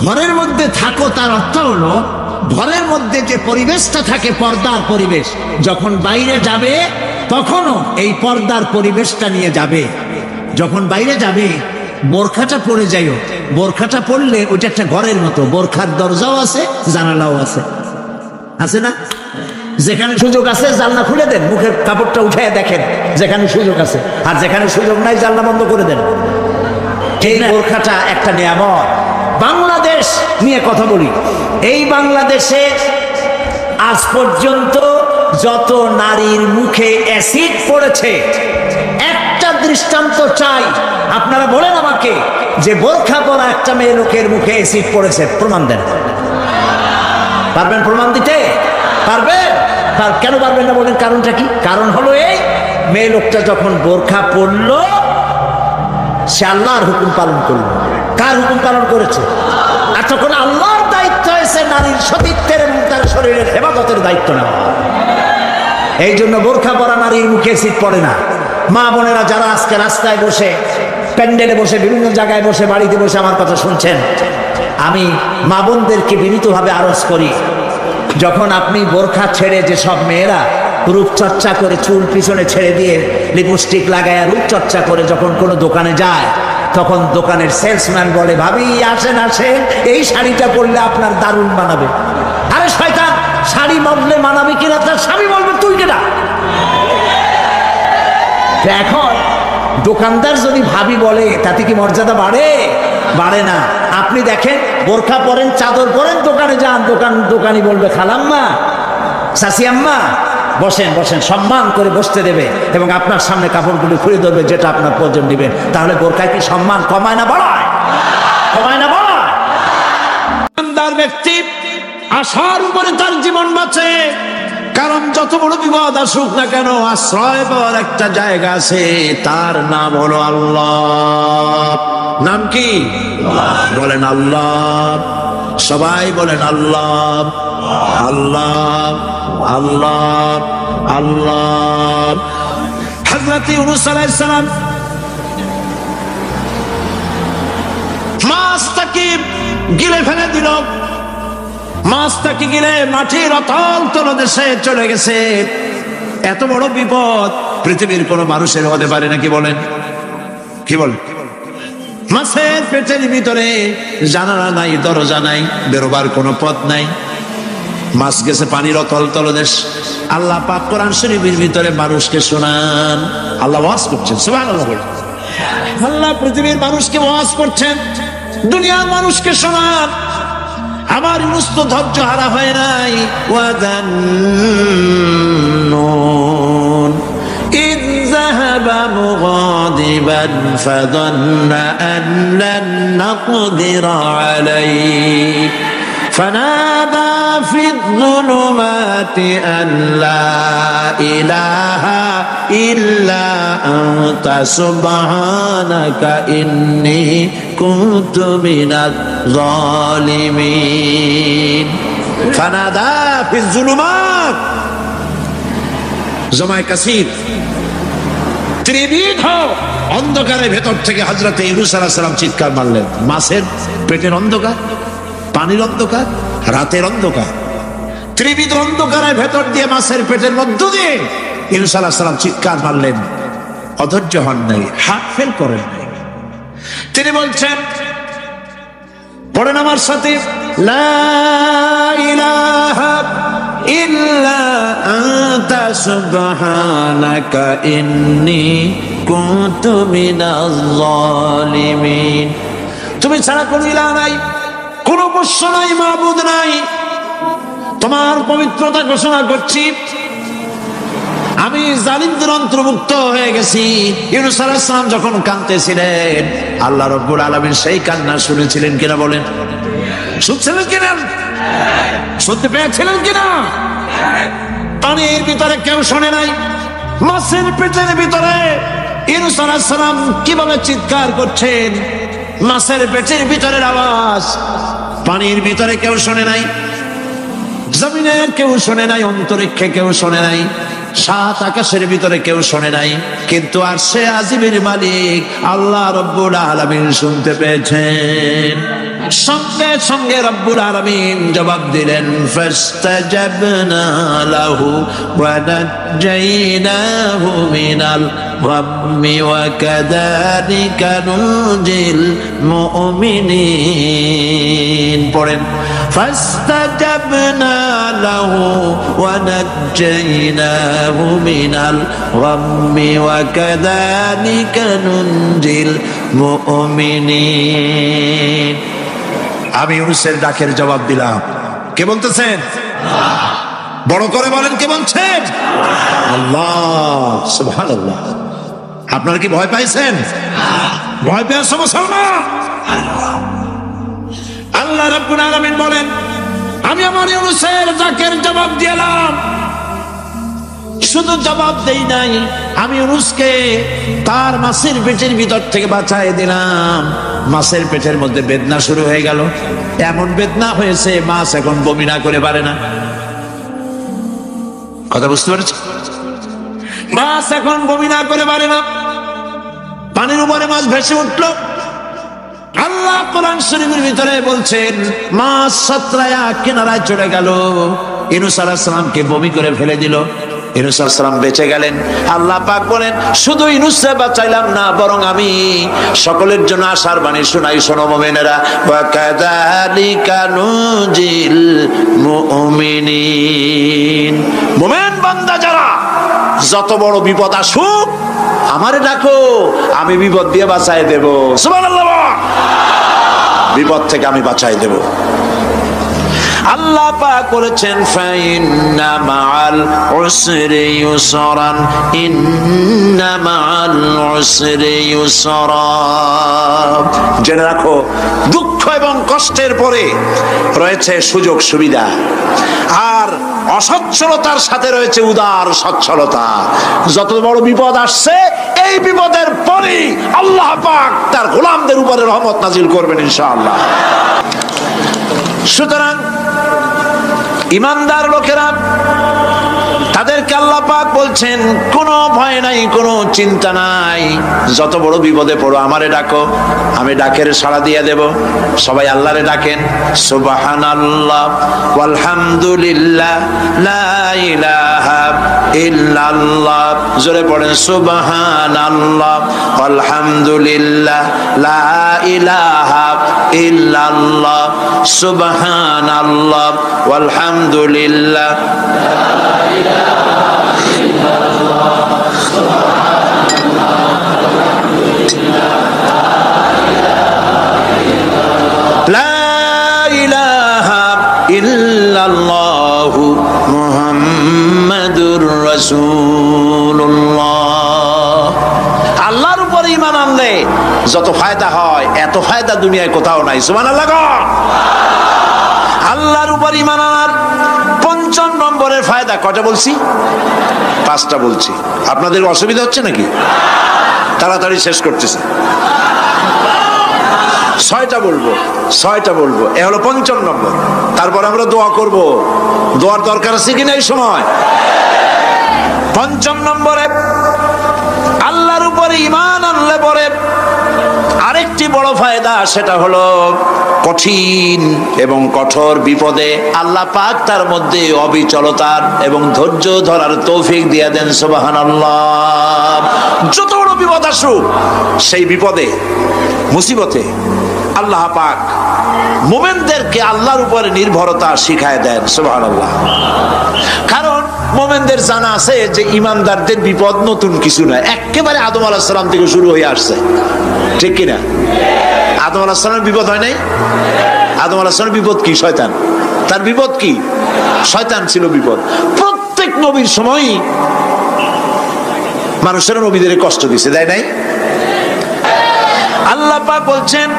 ঘরের মধ্যে থাকো, তার অর্থ হলো ঘরের মধ্যে যে পরিবেশটা থাকে পর্দার পরিবেশ, যখন বাইরে যাবে তখনও এই পর্দার পরিবেশটা নিয়ে যাবে। যখন বাইরে যাবে বোরখাটা পরে যাইও, বোরখাটা পরলে ওইটা একটা ঘরের মতো, বোরখার দরজাও আছে, জানালাও আছে, আছে না? যেখানে সুযোগ আছে জানলা খুলে দেন, মুখের কাপড়টা উঠায় দেখেন যেখানে সুযোগ আছে, আর যেখানে সুযোগ নাই জানলা বন্ধ করে দেন। এই বোরখাটা একটা নিয়ামত। বাংলাদেশ নিয়ে কথা বলি, এই বাংলাদেশে আজ পর্যন্ত যত নারীর মুখে অ্যাসিড পড়েছে, একটা দৃষ্টান্ত চাই। আপনারা বলেন আমাকে যে বোরখা পরা একটা মেয়ে লোকের মুখে অ্যাসিড পড়েছে, প্রমাণ দেন। পারবেন প্রমাণ দিতে? পারবেন? কেন পারবেন না বলেন? কারণটা কি? কারণ হলো এই, মেয়ে লোকটা যখন বোরখা পরলো সে আল্লাহর হুকুম পালন করলো। কার হুকুম পালন করেছে? আর তখন আল্লাহর দায়িত্ব হয়েছে নারীর সতীত্বের এবং তার শরীরের হেফাজতের দায়িত্ব নেওয়া। এই জন্য বোরখা পরা নারীর মুখে অ্যাসিড পড়ে না। মা বোনেরা যারা আজকে রাস্তায় বসে, প্যান্ডেলে বসে, বিভিন্ন জায়গায় বসে, বাড়িতে বসে আমার কথা শুনছেন, আমি মা বোনদেরকে বিনীতভাবে আরজ করি, যখন আপনি বোরখা ছেড়ে, যে সব মেয়েরা রূপচর্চা করে চুল পিছনে ছেড়ে দিয়ে লিপস্টিক লাগায় রূপচর্চা করে যখন কোনো দোকানে যায়, তখন দোকানের সেলসম্যান বলে, ভাবি আসেন আসেন, এই শাড়িটা পরলে আপনার দারুণ মানাবে। আরে শয়তান, শাড়ি বদলে মানাবে কিনা তার স্বামী বলবে তুই কেনা। এখন দোকানদার যদি ভাবি বলে তাতে কি মর্যাদা বাড়ে? বাড়ে না। আপনি দেখেন বোরখা পরেন, চাদর পরেন, দোকানে যান, দোকানি বলবে খালাম্মা, চাচি আম্মা, বসেন বসেন, সম্মান করে বসতে দেবে এবং আপনার সামনে কাপড়গুলো খুলে ধরবে যেটা আপনার প্রয়োজন দিবেন। তাহলে বোরখায় কি সম্মান কমায় না বাড়ায়? কমায় না বাড়ায়? ইমানদার ব্যক্তি আশার উপরে তার জীবন বাঁচে, কারণ যত বড় বিপদ আসুক না কেন, আশ্রয় পাওয়ার একটা জায়গা আছে, তার নাম হলো আল্লাহ। নাম কি? বলেন আল্লাহ। সবাই বলেন আল্লাহ আল্লাহ আল্লাহ আল্লাহ। হযরত ইউনূস আলাইহিস সালাম মাছটাকে গিলে ফেলে দিল, মাছটাকে গিলে মাটির অতল তলদেশে চলে গেছে। এত বড় বিপদ পৃথিবীর কোন মানুষের হতে পারে না, কি বলেন? কি বলেন? মাছের পেটের ভিতরে জানালা নাই, দরজা নাই, বেরোবার কোনো পথ নাই, মাছ গেছে পানির অতল তলদেশ। আল্লাহ পাক কোরআন শরীফের ভিতরে মানুষকে শোনান, আল্লাহ ওয়াজ করছেন, সুবহানাল্লাহ। আল্লাহ পৃথিবীর মানুষকে ওয়াজ করছেন, দুনিয়ার মানুষকে শোনান। আমার ইউনূস তো ধৈর্য হারা হয় নাই। ওয়াদান্নুন إذ ذهب مغاضبا فظن أن لن نقدر عليه فنادى في الظلمات أن لا إله إلا أنت سبحانك إني كنت من الظالمين فنادى في الظلمات জমায় কাসির ত্রিবিধ অন্ধকারের ভেতর থেকে হযরত ইউনূস আলাইহিস সালাম চিৎকার মারলেন। মাছের পেটের অন্ধকার, পানির অন্ধকার, রাতের অন্ধকার, ত্রিবিধ অন্ধকারের ভেতর দিয়ে মাছের পেটের মধ্য দিয়ে ইউনূস আলাইহিস সালাম চিৎকার মারলেন। অধৈর্য হন নাই, হাত ফেল করেন নাই। তিনি বলছেন, পড়েন আমার সাথে, লা ইলাহা ইল্লা আনতা সুবহানাকা ইন্নী কুনতু মিনাজ জালিমিন। তুমি ছাড়া কোনো ইলাহ নাই, কোনো উপাস্য নাই, মাবুদ নাই। তোমার পবিত্রতা ঘোষণা করছি, আমি জালিমদের অন্তর্ভুক্ত হয়ে গেছি। ইউনূস আলাইহিস সালাম যখন কাঁদতেছিলেন, আল্লাহ রাব্বুল আলামিন সেই কান্না শুনেছিলেন কিনা বলেন? শুনছিলেন কিনা? শুনতে পেয়েছিলেন কিনা? পানির ভিতরে কেউ শোনে নাই, মাছের পেটের ভিতরে ইউনূস আলাইহিস সালাম কিভাবে চিৎকার করছেন, মাছের পেটের ভিতরের আওয়াজ পানির ভিতরে কেউ শোনে নাই, জমিনে কেউ শোনে নাই, অন্তরিক্ষে কেউ শোনে নাই, সাত আকাশের ভিতরে কেউ শোনে নাই, কিন্তু আরশে আজিমের মালিক আল্লাহ রাব্বুল আলামিন শুনতে পেয়েছেন। সঙ্গে সঙ্গে রব্বুল আলামিন জবাব দিলেন, ফাস্তাজাবনা লাহু ওয়া নাজাইনাহু মিনাল গাম্মি ওয়া কাযালিকা নুজিল মুমিনিন। পড়েন, ফাস্তাজাবনা লাহু ওয়া নাজাইনাহু মিনাল গাম্মি ওয়া কাযালিকা নুজিল মুমিনিন। আমি ইউনূসের ডাকের জবাব দিলাম। কে বলতেছেন? বড় করে বলেন, কে বলছেন? আল্লাহ, সুবহানাল্লাহ। আপনারা কি ভয় পাইছেন? ভয় পেয়েছে মুসলমান? আল্লাহ রাব্বুল আলামিন বলেন, আমি আমার ইউনূসের ডাকের জবাব দিলাম। শুধু জবাব দেই নাই, আমি ইউনূসকে তার মাছের পেটের ভিতর থেকে বাঁচাই দিলাম। মাছের পেটের মধ্যে বেদনা শুরু হয়ে গেল, এমন বেদনা হয়েছে মাছ এখন বমি না করে পারে না। কথা বুঝতে পারছি? মাছ এখন বমি না করে পারে না। পানির উপরে মাছ ভেসে উঠল। আল্লাহ কোরআন শরীফের ভিতরে বলছেন, মাছ সাতরায়া কিনারায় চলে গেল, ইউনূস আলাইহিস সালামকে বমি করে ফেলে দিল। ইউনূস আলাইহিস সালাম বেঁচে গেলেন। আল্লাহ পাক বলেন, শুধু ইউনূসকে বাঁচাইলাম না, বরং আমি সকলের জন্য আশার বাণী শোনাই, শোনো মুমিনেরা। ওয়া কাযালিকা নুজিল মুমিনিন। মুমিন বান্দা যারা, যত বড় বিপদ আসুক আমারে ডাকো, আমি বিপদ দিয়ে বাঁচাই দেব। সুবহানাল্লাহ। বিপদ থেকে আমি বাঁচাই দেব। আল্লাহ পাক বলেছেন, ফাইন্না মাআল উসরি ইউসরান, ইন্না মাআল উসরি ইউসরা। জেনে রাখো, দুঃখ এবং কষ্টের পরে রয়েছে সুযোগ সুবিধা, আর অসচ্ছলতার সাথে রয়েছে উদার সচ্ছলতা। যত বড় বিপদ আসছে, এই বিপদের পরেই আল্লাহ পাক তার গোলামদের উপরে রহমত নাজিল করবেন ইনশাআল্লাহ। সুতরাং ইমানদার লোকেরা তাদেরকে আল্লাহ পাক বলছেন কোনো ভয় নাই, কোনো চিন্তা নাই, যত বড় বিপদে পড়ো আমারে ডাকো, আমি ডাকের সাড়া দিয়ে দেব। সবাই আল্লাহরে ডাকেন, সুবহানাল্লাহ ওয়ালহামদুলিল্লাহ লা ইলাহা ইল্লাল্লাহ। জোরে পড়েন সুবহানাল্লাহ ওয়ালহামদুলিল্লাহ লা ইলাহা ইল্লাল্লাহ, সুবহানাল্লাহ ওয়ালহামদুলিল্লাহ লা ইলাহা ইল্লাল্লাহু মুহাম্মাদুর রাসূলুল্লাহ। আল্লাহর উপর ঈমান আনলে যত ফায়দা হয় এত ফায়দা দুনিয়ায় কোথাও নাই। সুবহানাল্লাহ। আল্লাহর উপর ঈমান আনার ৫ম নম্বরের ফায়দা কয়টা বলছি? 5টা বলছি। আপনাদের অসুবিধা হচ্ছে নাকি? তাড়াতাড়ি শেষ করতেছে। 6টা বলবো। এ হলো ৫ম নম্বর। তারপর আমরা দোয়া করব। দোয়ার দরকার আছে কিনা এই সময়? ৫ম নম্বরে আল্লাহর উপরে ঈমান আনলে পরে আরেকটি বড় ফায়দা, সেটা হলো কঠিন এবং কঠোর বিপদে আল্লাহ পাক তার মধ্যে অবিচলতার এবং ধৈর্য ধরার তৌফিক দিয়ে দেন। সুবহানাল্লাহ। যত বড় বিপদ আসুক সেই বিপদে মুসিবতে আল্লাহ পাক মুমিনদেরকে আল্লাহর উপরে নির্ভরতা শিখায় দেন। সুবহানাল্লাহ। কারণ মুমিনদের জানা আছে যে ইমানদারদের বিপদ নতুন কিছু নয়, একেবারে আদম আলাইহিস সালাম থেকে শুরু হয়ে আসছে, ঠিক কিনা? আদম আলাইহিস সালামের বিপদ হয় নাই? আদম আলাইহিস সালামের বিপদ কি? শয়তান। তার বিপদ কি? শয়তান ছিল বিপদ। প্রত্যেক নবীর সময়ই মানুষের নবীদের কষ্ট দিছে, দেয় নাই? আল্লাহ পাক বলছেন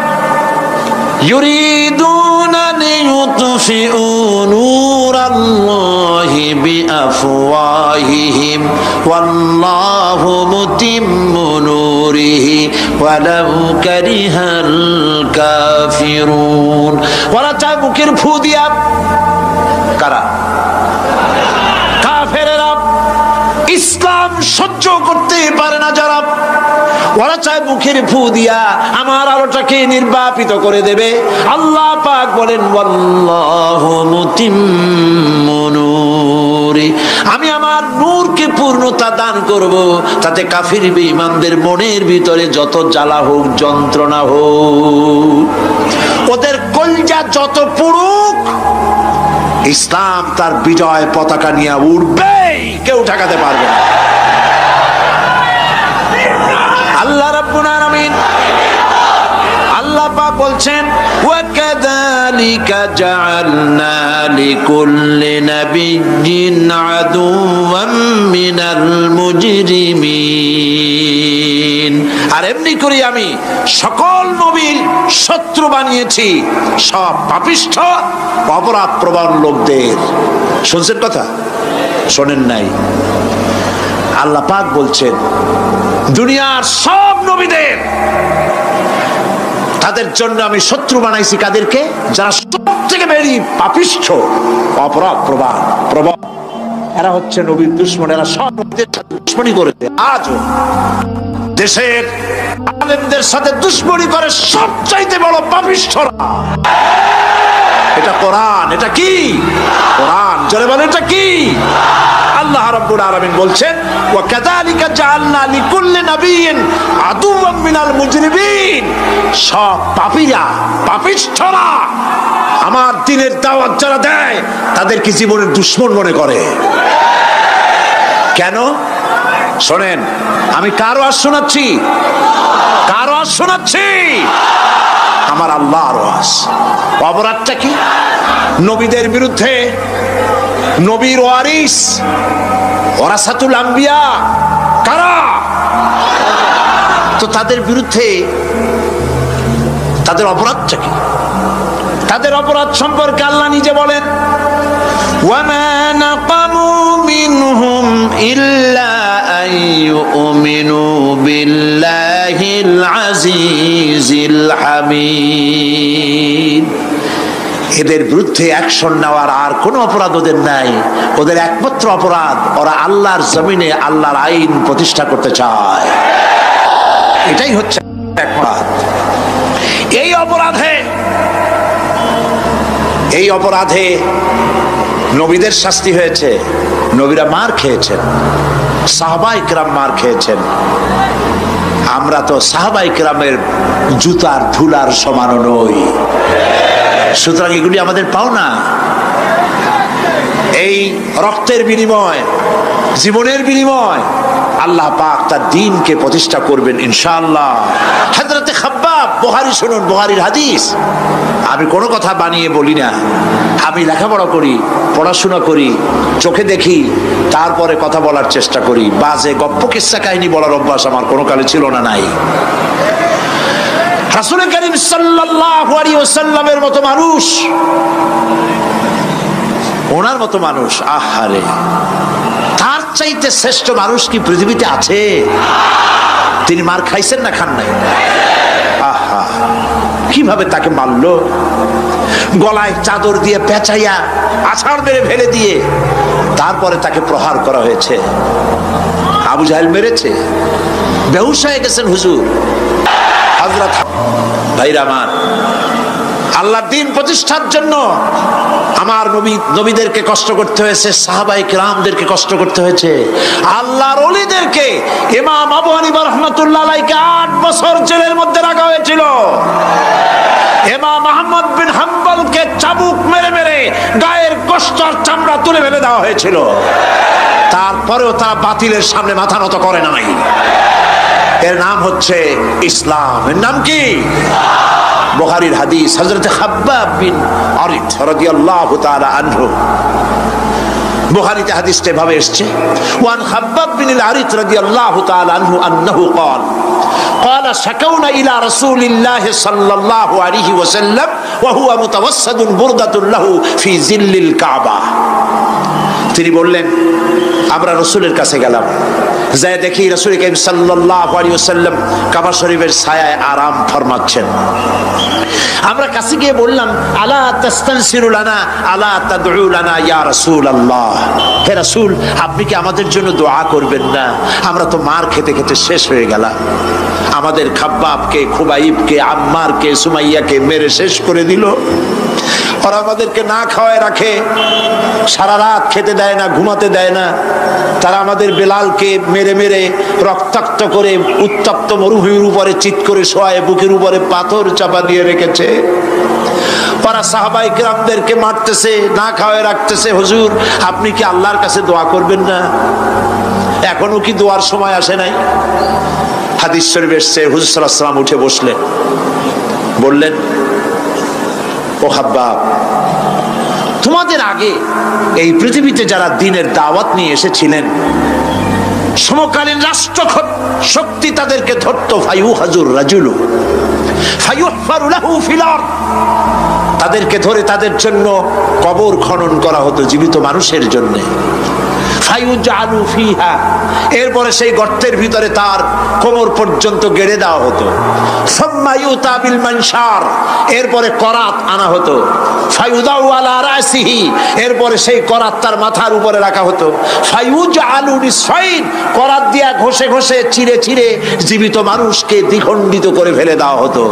ইউরিদুনা লিইউতফিউ নূরাল্লাহি বিআফওয়াহিহিম ওয়াল্লাহু মুতিম্মু নূরিহি ওয়ালাউ কারিহাল কাফিরুন। ওরা চায় বুকের ফু দিয়া, কারা? কাফেরেরা। ইসলাম সহ্য করতে পারে না যারা, ওরা চায় মুখের ফু দিয়া আমার আলোটাকে নির্বাপিত করে দেবে। আল্লাহ পাক বলেন ওয়াল্লাহু মুতিম্মু নূরি, আমি আমার নূরকে পূর্ণতা দান করব, তাতে কাফির বেঈমানদের মনের ভিতরে যত জ্বালা হোক, যন্ত্রণা হোক, ওদের কলজা যত পুড়ুক, ইসলাম তার বিজয় পতাকা নিয়ে উঠবে, কেউ ঠেকাতে পারবে না। আল্লাহ রাব্বুল আলামিন, আল্লাহ পাক বলছেন ওয়া কাযালিকা জাআলনা লিকুল্লি নাবিয়্যিন আদুওয়াম মিনাল মুজরিমিন। আর এমনি করে আমি সকল নবীর শত্রু বানিয়েছি সব পাপিষ্ঠ অপরাধ প্রবণ লোকদের। শুনছেন কথা? শোনেন নাই? আল্লাহ পাক বলছেন দুনিয়ার সব নবীদের, তাদের জন্য আমি শত্রু বানাইছি কাদেরকে? যারা সবথেকে বেশি পাপিষ্ঠ অপরাধ প্রবণ। এরা হচ্ছে নবীর দুশমন। এরা সব নবীদের সাথে দুশমনি করেছে। আজও দেশের আলেমদের সাথে দুশমনি করে সবচাইতে বড় পাপিষ্ঠরা। এটা কোরআন। এটা কি? কোরআন। জোরে বলেন এটা কি? আল্লাহ রাব্বুল আলামিন বলছেন ওয়া কাযালিকা জাআলনা লিকুল্লি নাবিয়্যিন আদুওয়াম মিনাল মুজরিমিন। সব পাপীরা, পাপিষ্ঠরা আমার দ্বীনের দাওয়াত যারা দেয় তাদেরকে জীবনের দুশমন মনে করে। কেন? শোনেন, আমি কারো আওয়াজ শোনাচ্ছি? কারো আওয়াজ শোনাচ্ছি? আমার আল্লাহর আওয়াজ। অপরাধটা কি? নবীদের বিরুদ্ধে, নবীর ওয়ারিস ওয়ারাসাতুল আম্বিয়া কারা, তো তাদের বিরুদ্ধে তাদের অপরাধটা কি? তাদের অপরাধ সম্পর্কে আল্লাহ নিজে বলেন ওয়ামা নাকামু মিনহুম ইল্লা আন ইউমিনু বিল্লাহিল আজিজিল হামিদ। এদের বিরুদ্ধে অ্যাকশন নেওয়ার আর কোনো অপরাধ ওদের নাই। ওদের একমাত্র অপরাধ, ওরা আল্লাহর জমিনে আল্লাহর আইন প্রতিষ্ঠা করতে চায়। এটাই হচ্ছে অপরাধ। এই অপরাধে নবীদের শাস্তি হয়েছে, নবীরা মার খেয়েছেন, সাহাবায়ে কেরাম মার খেয়েছেন। আমরা তো সাহাবায়ে কেরামের জুতার ধুলার সমানও নই, সুতরাং এগুলি আমাদের পাওনা। এই রক্তের বিনিময়, জীবনের বিনিময় আল্লাহ পাক তার দ্বীনকে প্রতিষ্ঠা করবেন ইনশাআল্লাহ। হযরতে খাব্বাব, বুখারী শুনুন, বুখারীর হাদিস। আমি কোনো কথা বানিয়ে বলি না, আমি লেখাপড়া করি, পড়াশোনা করি, চোখে দেখি, তারপরে কথা বলার চেষ্টা করি। বাজে গপ্প কিস্সা কাহিনী বলার অভ্যাস আমার কোনো কালে ছিল না, নাই। রাসূল করিম সাল্লাল্লাহু আলাইহি ওয়াসাল্লামের মতো মানুষ, ওনার মতো মানুষ, আহারে, তার চাইতে শ্রেষ্ঠ মানুষ কি পৃথিবীতে আছে? তিনি মার খাইছেন না খান নাই? আহা, কিভাবে তাকে মারলো! গলায় চাদর দিয়ে পেঁচাইয়া আছাড় মেরে ফেলে দিয়ে তারপরে তাকে প্রহার করা হয়েছে। আবু জাহেল মেরেছে, বেহুশ হয়ে গেছেন হুজুর। হযরত ভাইরা আমার, আল্লাহর দ্বীন প্রতিষ্ঠার জন্য আমার নবীদেরকে কষ্ট করতে হয়েছে, সাহাবায়ে কেরামদেরকে কষ্ট করতে হয়েছে, আল্লাহর ওলিদেরকে। ইমাম আবু হানিফা রাহমাতুল্লাহ আলাইহিকে 8 বছর জেলের মধ্যে রাখা হয়েছিল। ইমাম আহমদ বিন হাম্বলকে চাবুক মেরে মেরে গায়ের গোশত আর চামড়া তুলে ফেলে দেওয়া হয়েছিল। তারপরেও তারা বাতিলের সামনে মাথা নত করে নাই। এর নাম হচ্ছে ইসলাম। এর নাম কি? বুখারীর হাদিস, হযরতে খাব্বাব বিন আরিত রাদিয়াল্লাহু তাআলা আনহু। বুখারীতে হাদিসটা এভাবে এসেছে, ওয়ান খাব্বাব বিন আরিত রাদিয়াল্লাহু তাআলা আনহু আন্নাহু قال قال شكونا الى رسول الله صلى الله عليه وسلم وهو متوسد بردة له في ظل الكعبة। তিনি বললেন, আমরা রাসূলের কাছে গেলাম, যাই দেখি রাসূল করিম সাল্লাল্লাহু আলাইহি ওয়াসাল্লাম কাবা শরীফের ছায়ায় আরাম ফরমাচ্ছেন। আমরা কাছে গিয়ে বললাম, আলা তাস্তানসিরু লানা আলা তাদউ লানা ইয়া রাসূলুল্লাহ, হে রাসূল, আপনি কি আমাদের জন্য দোয়া করবেন না? আমরা তো মার খেতে খেতে শেষ হয়ে গেলাম। আমাদের খাব্বাবকে, খুবাইবকে, আম্মারকে, সুমাইয়াকে মেরে শেষ করে দিল। ওরা আমাদেরকে না খাওয়ায় রাখে, সারা রাত খেতে দেয় না, ঘুমাতে দেয় না। তারা আমাদের বেলালকে মেরে মেরে রক্তাক্ত করে উত্তপ্ত মরুভূমির উপরে চিৎ করে শোয়ায়, বুকের উপরে পাথর চাপা দিয়ে রেখেছে। ওরা সাহাবায়ে কেরামদেরকে মারতেছে, না খাওয়ায় রাখতেছে। হুজুর, আপনি কি আল্লাহর কাছে দোয়া করবেন না? এখনো কি দোয়ার সময় আসে নাই? হাদিস শরীফে এসেছে, হুজুর সাল্লাল্লাহু আলাইহি ওয়াসাল্লাম উঠে বসলেন, বললেন, ও খাব্বাব, তোমাদের আগে এই পৃথিবীতে যারা দ্বীনের দাওয়াত নিয়ে এসেছিলেন, সমকালীন রাষ্ট্র শক্তি তাদেরকে ধরতো, ফায়ুহাজুর রাজুলু ফায়ুহফারু লাহু ফিল আরদ, তাদেরকে ধরে তাদের জন্য কবর খনন করা হতো জীবিত মানুষের জন্য। ফায়ুজালু ফিহা, এরপরে সেই গর্তের ভিতরে তার কোমর পর্যন্ত গেড়ে দেওয়া হতো। সুম্মা ইউতা বিল মানশার, এরপরে করাত আনা হতো। ফায়ুদাউ আলা রাসিহি, এরপরে সেই করাত তার মাথার উপরে রাখা হতো। ফায়ুজালু নিসফাইন, করাত দিয়া ঘষে ঘষে চিরে চিরে জীবিত মানুষকে দ্বিখণ্ডিত করে ফেলে দেওয়া হতো।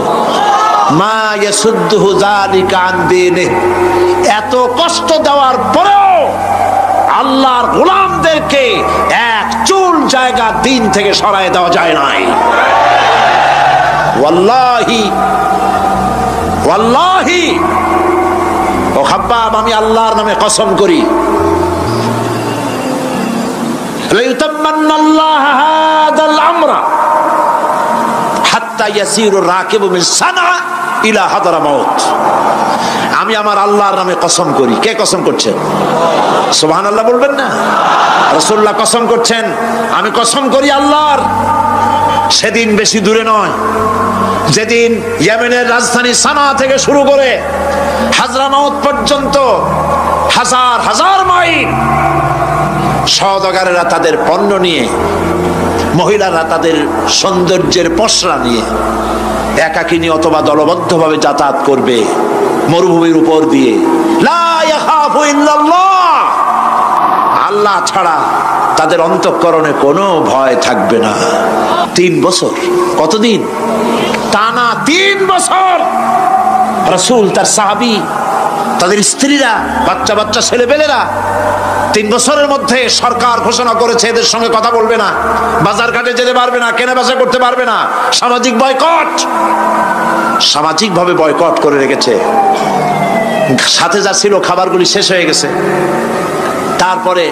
মা ইয়াসুদ্দুহু যালিকা আন দীনিহি, এত কষ্ট দেওয়ার পরেও আল্লাহর গোলামদেরকে এক চুল জায়গা দ্বীন থেকে সরায় দেওয়া যায় নাই। ওয়াল্লাহি ওয়াল্লাহি, ও খাব্বাব, আমি আল্লাহর নামে কসম করি, লাইউতাম্মান্নাল্লাহু হাদাল আমরা হাত্তা ইয়াসিরু রাকিবু মিন সানআ ইলা হাদরামাউত, আমি আমার আল্লাহর নামে কসম করি। কে কসম করছেন? সুবহানাল্লাহ বলবেন না? রাসূলুল্লাহ কসম করছেন, আমি কসম করি আল্লাহর, সেদিন বেশি দূরে নয়, যেদিন ইয়েমেনের রাজধানী সানা থেকে শুরু করে হাজরামাউত পর্যন্ত হাজার হাজার মাইল সওদাগরেরা তাদের পণ্য নিয়ে, মহিলারা তাদের সৌন্দর্যের পসরা নিয়ে একাকিনী অথবা দলবদ্ধভাবে যাতায়াত করবে মরুভূমির উপর দিয়ে, লা ইয়াখাফু ইল্লাল্লাহ, আল্লাহ ছাড়া তাদের অন্তঃকরণে কোনো ভয় থাকবে না। 3 বছর, কতদিন? টানা 3 বছর রাসূল, তার সাহাবী, তাদের স্ত্রীরা, বাচ্চা বাচ্চা ছেলেপেলেরা 3 বছরের মধ্যে সরকার ঘোষণা করেছে এদের সঙ্গে কথা বলবে না, বাজার ঘাটে যেতে পারবে না, কেনা বেচা করতে পারবে না, সামাজিক বয়কট, সামাজিকভাবে বয়কট করে রেখেছে। সাথে যা ছিল খাবারগুলি শেষ হয়ে গেছে, তারপরে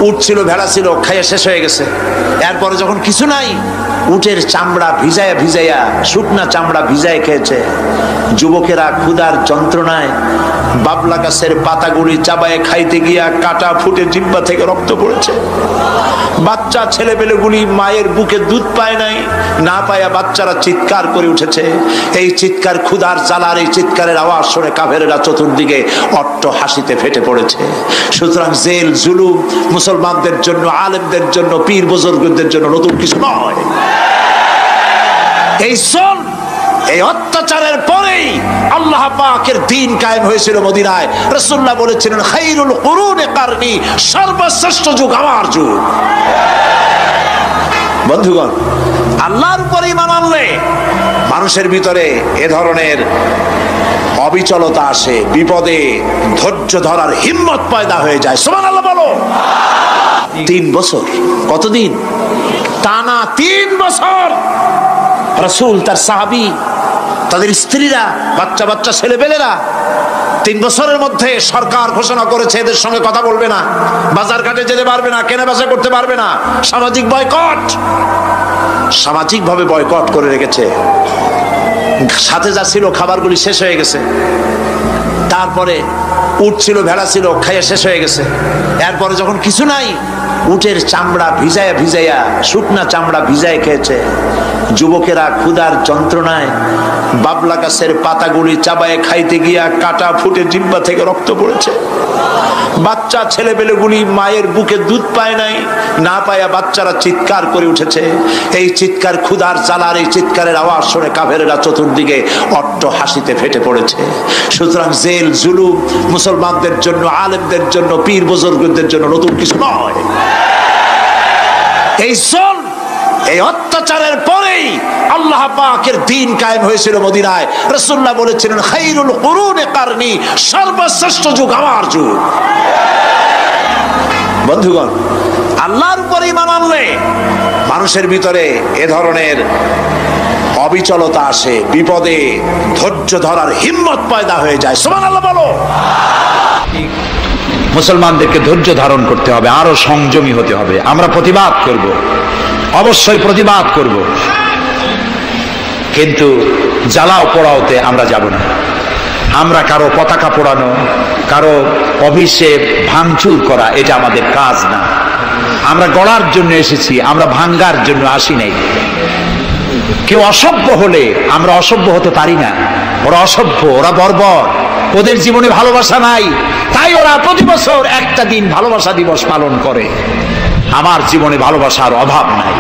উট ছিল, ভেড়া ছিল, খাইয়ে শেষ হয়ে গেছে। এরপরে যখন কিছু নাই, উটের চামড়া ভিজাইয়া ভিজাইয়া, শুকনা চামড়া ভিজায় খেয়েছে। যুবকেরা ক্ষুধার যন্ত্রণায় বাবলা গাছের পাতাগুলি চাবায়ে খাইতে গিয়া কাটা ফুটে জিহ্বা থেকে রক্ত পড়েছে। বাচ্চা ছেলেপেলেগুলি মায়ের বুকে দুধ পায় নাই, না পায়া বাচ্চারা চিৎকার করে উঠেছে। এই চিৎকার, ক্ষুধার জ্বালার এই চিৎকারের আওয়াজ শুনে কাফেরেরা চতুর্দিকে অট্ট হাসিতে ফেটে পড়েছে। সুতরাং জেল জুলুম মুসলমানদের জন্য, আলেমদের জন্য, পীর বুজুর্গদের জন্য নতুন কিছু নয়। এই জল, এই অত্যাচারের পরেই আল্লাহ পাকের দ্বীন কায়েম হয়েছিল মদিনায়। রাসূলুল্লাহ বলেছিলেন, খায়রুল কুরুনি কারনি, সর্বশ্রেষ্ঠ যুগ আমার যুগ। বন্ধুগণ, আল্লাহর উপর ঈমান আনলে মানুষের ভিতরে এ ধরনের অবিচলতা আসে, বিপদে ধৈর্য ধরার হিম্মত পয়দা হয়ে যায়। সুবহানাল্লাহ বলো। 3 বছর, কতদিন? টানা 3 বছর রাসূল, তার সাহাবী, তাদের স্ত্রীরা, বাচ্চা বাচ্চা ছেলেপেলেরা 3 বছরের মধ্যে সরকার ঘোষণা করেছে এদের সঙ্গে কথা বলবে না, বাজার ঘাটে যেতে পারবে না, কেনা বেচা করতে পারবে না, সামাজিক বয়কট, সামাজিকভাবে বয়কট করে রেখেছে। সাথে যা ছিল খাবারগুলি শেষ হয়ে গেছে, তারপরে উট ছিল, ভেড়া ছিল, খাইয়ে শেষ হয়ে গেছে। এরপরে যখন কিছু নাই, উটের চামড়া ভিজাইয়া ভিজাইয়া, শুকনা চামড়া ভিজায় খেয়েছে। যুবকেরা ক্ষুধার যন্ত্রণায় বাবলা গাছের পাতাগুলি চাবায়ে খাইতে গিয়া কাটা ফুটে জিহ্বা থেকে রক্ত পড়েছে। বাচ্চা ছেলেপেলেগুলি মায়ের বুকে দুধ পায় নাই, না পায়া বাচ্চারা চিৎকার করে উঠেছে। এই চিৎকার, ক্ষুধার জ্বালার এই চিৎকারের আওয়াজ শুনে কাফেরেরা চতুর্দিকে অট্ট হাসিতে ফেটে পড়েছে। সুতরাং জেল জুলুম মুসলমানদের জন্য, আলেমদের জন্য, পীর বুজুর্গদের জন্য নতুন কিছু নয়। এই জল, এই অত্যাচারের পরেই আল্লাহ পাকের দ্বীন কায়েম হয়েছিল মদিনায়। রাসূলুল্লাহ বলেছিলেন, খায়রুল কুরুনি কারনি, সর্বশ্রেষ্ঠ যুগ আমার যুগ। বন্ধুগণ, আল্লাহর উপর ঈমান আনলে মানুষের ভিতরে এ ধরনের অবিচলতা আসে, বিপদে ধৈর্য ধরার হিম্মত পয়দা হয়ে যায়। সুবহানাল্লাহ বলো। মুসলমানদেরকে ধৈর্য ধারণ করতে হবে, আরো সংযমী হতে হবে। আমরা প্রতিবাদ করব, অবশ্যই প্রতিবাদ করব, কিন্তু জ্বালাও পোড়াওতে আমরা যাব না। আমরা কারো পতাকা পোড়ানো, কারো অফিসে ভাঙচুর করা, এটা আমাদের কাজ না। আমরা গড়ার জন্য এসেছি, আমরা ভাঙ্গার জন্য আসি নাই। কেউ অসভ্য হলে আমরা অসভ্য হতে পারি না। ওরা অসভ্য, ওরা বর্বর, ওদের জীবনে ভালোবাসা নাই, তাই ওরা প্রতি বছর একটা দিন ভালোবাসা দিবস পালন করে। আমার জীবনে ভালোবাসার অভাব নাই।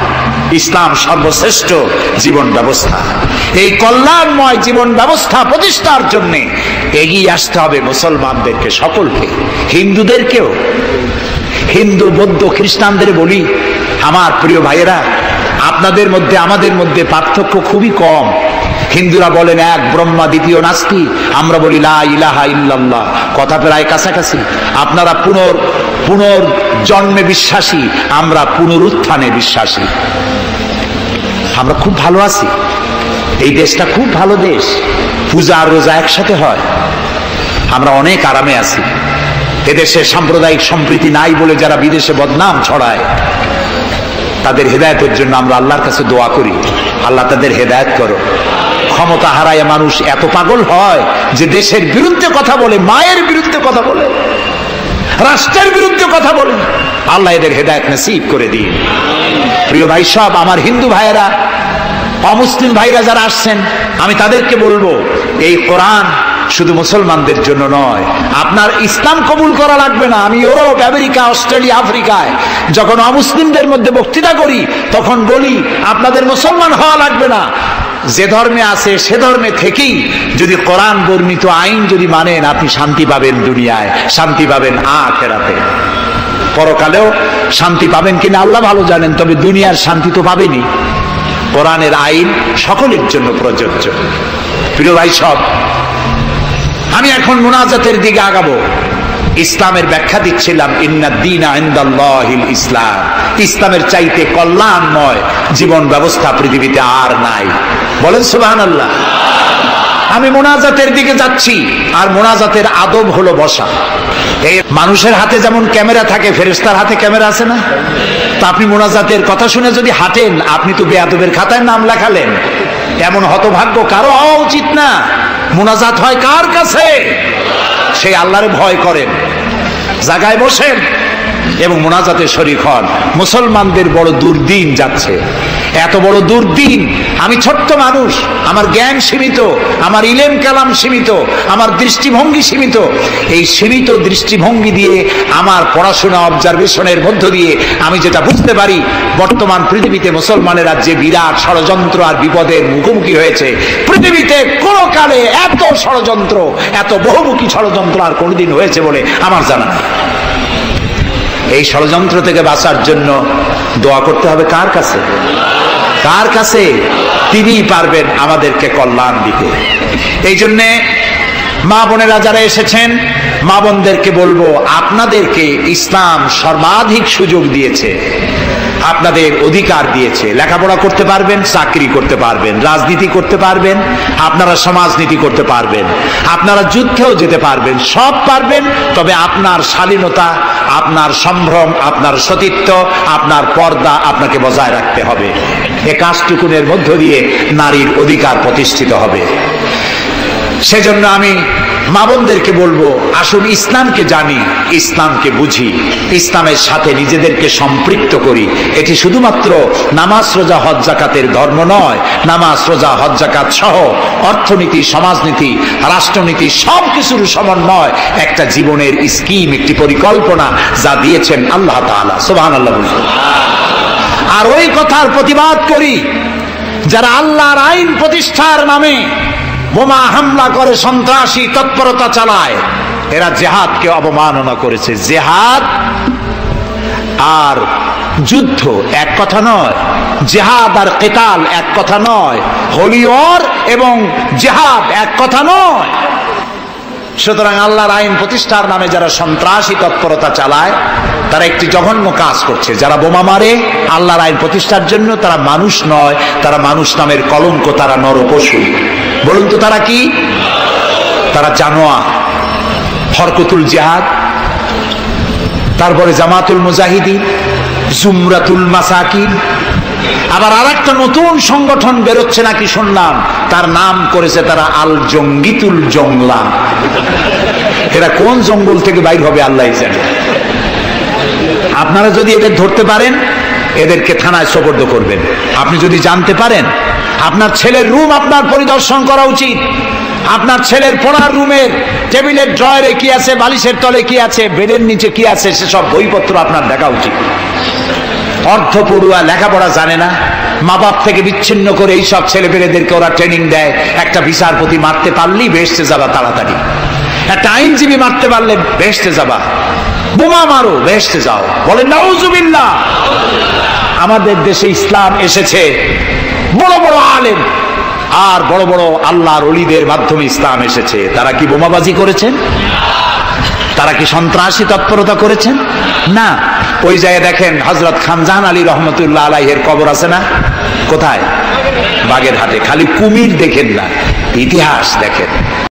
ইসলাম সর্বশ্রেষ্ঠ জীবন ব্যবস্থা। এই কল্যাণময় জীবন ব্যবস্থা প্রতিষ্ঠার জন্য এগিয়ে আসতে হবে মুসলমানদেরকে, সকলকে, হিন্দুদেরকেও। হিন্দু, বৌদ্ধ, খ্রিস্টানদের বলি, আমার প্রিয় ভাইয়েরা, আপনাদের মধ্যে আমাদের মধ্যে পার্থক্য খুবই কম। হিন্দুরা বলেন এক ব্রহ্মা, দ্বিতীয় নাস্তি, আমরা বলি লা ইলাহা ইল্লাল্লাহ, কথা প্রায় কাছাকাছি। আপনারা পুনর্জন্মে বিশ্বাসী, আমরা পুনরুত্থানে বিশ্বাসী। আমরা খুব ভালো আছি, এই দেশটা খুব ভালো দেশ, পূজা আর রোজা একসাথে হয়, আমরা অনেক আরামে আছি। এদেশে সাম্প্রদায়িক সম্প্রীতি নাই বলে যারা বিদেশে বদনাম ছড়ায়, তাদের হেদায়েতের জন্য আমরা আল্লাহর কাছে দোয়া করি, আল্লাহ তাদের হেদায়েত করো। ক্ষমতা হারায় মানুষ এত পাগল হয় যে দেশের বিরুদ্ধে কথা বলে, মায়ের বিরুদ্ধে কথা বলে, রাষ্ট্রের বিরুদ্ধে কথা বলে। আল্লাহ এদের হেদায়েত নসিব করে দিন। প্রিয় ভাই সব, আমার হিন্দু ভাইয়েরা, অমুসলিম ভাইরা যারা আসছেন, আমি তাদেরকে বলবো, এই কোরআন শুধু মুসলমানদের জন্য নয়। আপনার ইসলাম কবুল করা লাগবে না। আমি ইউরোপ, আমেরিকা, অস্ট্রেলিয়া, আফ্রিকায় যখন অমুসলিমদের মধ্যে বক্তৃতা করি, তখন বলি আপনাদের মুসলমান হওয়া লাগবে না, যে ধর্মে আছে সে ধর্মে থেকেই যদি কোরআন বর্ণিত আইন যদি মানেন, আপনি শান্তি পাবেন দুনিয়ায়, শান্তি পাবেন আখিরাতে। পরকালেও শান্তি পাবেন কিনা আল্লাহ ভালো জানেন, তবে দুনিয়ার শান্তি তো পাবেনই। কোরআনের আইন সকলের জন্য প্রযোজ্য। প্রিয় ভাই সব, আমি এখন মুনাজাতের দিকে আগাবো। ইসলামের ব্যাখ্যা দিচ্ছিলাম, ইন্নাদ দীনা ইনদাল্লাহিল ইসলাম। ইসলামের চাইতে কল্যাণময় জীবন ব্যবস্থা পৃথিবীতে আর নাই। বলেন সুবহানাল্লাহ। আমি মুনাজাতের দিকে যাচ্ছি, আর মুনাজাতের আদব হলো বসা। এই মানুষের হাতে যেমন ক্যামেরা থাকে, ফেরেশতার হাতে ক্যামেরা আছে না? তা আপনি মুনাজাতের কথা শুনে যদি হাঁটেন, আপনি তো বেয়াদবের খাতায় নাম লেখালেন। এমন হতভাগ্য কারো হওয়া উচিত না। মুনাজাত হয় কার কাছে? সেই আল্লাহরে ভয় করেন, জায়গায় বসেন এবং মুনাজাতে শরীক হন। মুসলমানদের বড় দুর্দিন যাচ্ছে, এত বড় দুর্দিন। আমি ছোট্ট মানুষ, আমার জ্ঞান সীমিত, আমার ইলেম কালাম সীমিত, আমার দৃষ্টিভঙ্গি সীমিত। এই সীমিত দৃষ্টিভঙ্গি দিয়ে, আমার পড়াশোনা অবজারভেশনের মধ্য দিয়ে আমি যেটা বুঝতে পারি, বর্তমান পৃথিবীতে মুসলমানেরা যে বিরাট ষড়যন্ত্র আর বিপদের মুখোমুখি হয়েছে, পৃথিবীতে কোনো কালে এত ষড়যন্ত্র, এত বহুমুখী ষড়যন্ত্র আর কোনোদিন হয়েছে বলে আমার জানা নেই। এই ষড়যন্ত্র থেকে বাঁচার জন্য দোয়া করতে হবে কার কাছে? কার কাছে? তিনিই পারবেন আমাদেরকে কল্যাণ দিতে। এই জন্যে মা বোনেরা যারা এসেছেন, মা বোনদেরকে বলবো, আপনাদেরকে ইসলাম সর্বাধিক সুযোগ দিয়েছে, আপনাদের অধিকার দিয়েছে। লেখাপড়া করতে পারবেন, চাকরি করতে পারবেন, রাজনীতি করতে পারবেন, আপনারা সমাজনীতি করতে পারবেন, আপনারা যুদ্ধেও যেতে পারবেন, সব পারবেন। তবে আপনার শালীনতা, আপনার সম্ভ্রম, আপনার সতীত্ব, আপনার পর্দা আপনাকে বজায় রাখতে হবে। এ কাজটুকুনের মধ্য দিয়ে নারীর অধিকার প্রতিষ্ঠিত হবে। সেজন্য আমি মা বোনদেরকে বলবো, আসুন ইসলামকে জানি, ইসলামকে বুঝি, ইসলামের সাথে নিজেদেরকে সম্পৃক্ত করি। এটি শুধুমাত্র নামাজ রোজা হজ যাকাতের ধর্ম নয়। নামাজ রোজা হজ যাকাত সহ অর্থনীতি, সমাজনীতি, রাষ্ট্রনীতি সব কিছুর সমন্বয় একটা জীবনের স্কিম, একটি পরিকল্পনা যা দিয়েছেন আল্লাহ তাআলা। সুবহানাল্লাহ। আর ওই কথার প্রতিবাদ করি যারা আল্লাহর আইন প্রতিষ্ঠার নামে বোমা হামলা করে, সন্ত্রাসী তৎপরতা চালায়। এরা জিহাদকে অবমাননা করেছে। জিহাদ আর যুদ্ধ এক কথা নয়, জিহাদ আর কিতাল এক কথা নয়, হোলি ওয়ার এবং জিহাদ এক কথা নয়। সুতরাং আল্লাহর আইন প্রতিষ্ঠার নামে যারা সন্ত্রাসী তৎপরতা চালায়, তারা একটি জঘন্য কাজ করছে। যারা বোমা মারে আল্লাহর আইন প্রতিষ্ঠার জন্য, তারা মানুষ নয়, তারা মানুষ নামের কলঙ্ক, তারা নরপশু। বলুন তো তারা কি? তারা জানোয়ার। হরকতুল জিহাদ, তারপরে জামাতুল মুজাহিদিন, জুমরাতুল মাসাকিন, আবার আরেকটা নতুন সংগঠন বেরোচ্ছে নাকি শুনলাম, তার নাম করেছে তারা আল জঙ্গিতুল জংলা। এরা কোন জঙ্গল থেকে বাইর হবে আল্লাহ জানে। আপনারা যদি এদের ধরতে পারেন, এদেরকে থানায় সোপর্দ করবেন। আপনি যদি জানতে পারেন, আপনার ছেলের রুম আপনার পরিদর্শন করা উচিত। আপনার ছেলের পড়ার রুমের টেবিলের ড্রয়ারে কি আছে, বালিশের তলে কি আছে, বেডের নিচে কি আছে, সেসব বইপত্র আপনার দেখা উচিত। অর্ধ পড়ুয়া, লেখাপড়া জানে না, মা বাপ থেকে বিচ্ছিন্ন করে এইসব ছেলেপেলেদেরকে ওরা ট্রেনিং দেয়। একটা বিচারপতি মারতে পারলেই বেহেশতে যাবা তাড়াতাড়ি, একটা আইনজীবী মারতে পারলে বেহেশতে যাবা, বোমা মারো বেহেশতে যাও। বলেন নাউজুবিল্লাহ। আমাদের দেশে ইসলাম এসেছে বড় বড় আলেম আর বড় বড় আল্লাহর ওলিদের মাধ্যমে ইসলাম এসেছে। তারা কি বোমাবাজি করেছেন? তারা কি সন্ত্রাসী তৎপরতা করেছেন? না। ওই জায়গায় দেখেন হযরত খানজাহান আলী রহমতুল্লাহ আলাইহির কবর আছে না? কোথায়? বাগেরহাটে। খালি কুমির দেখেন না, ইতিহাস দেখেন।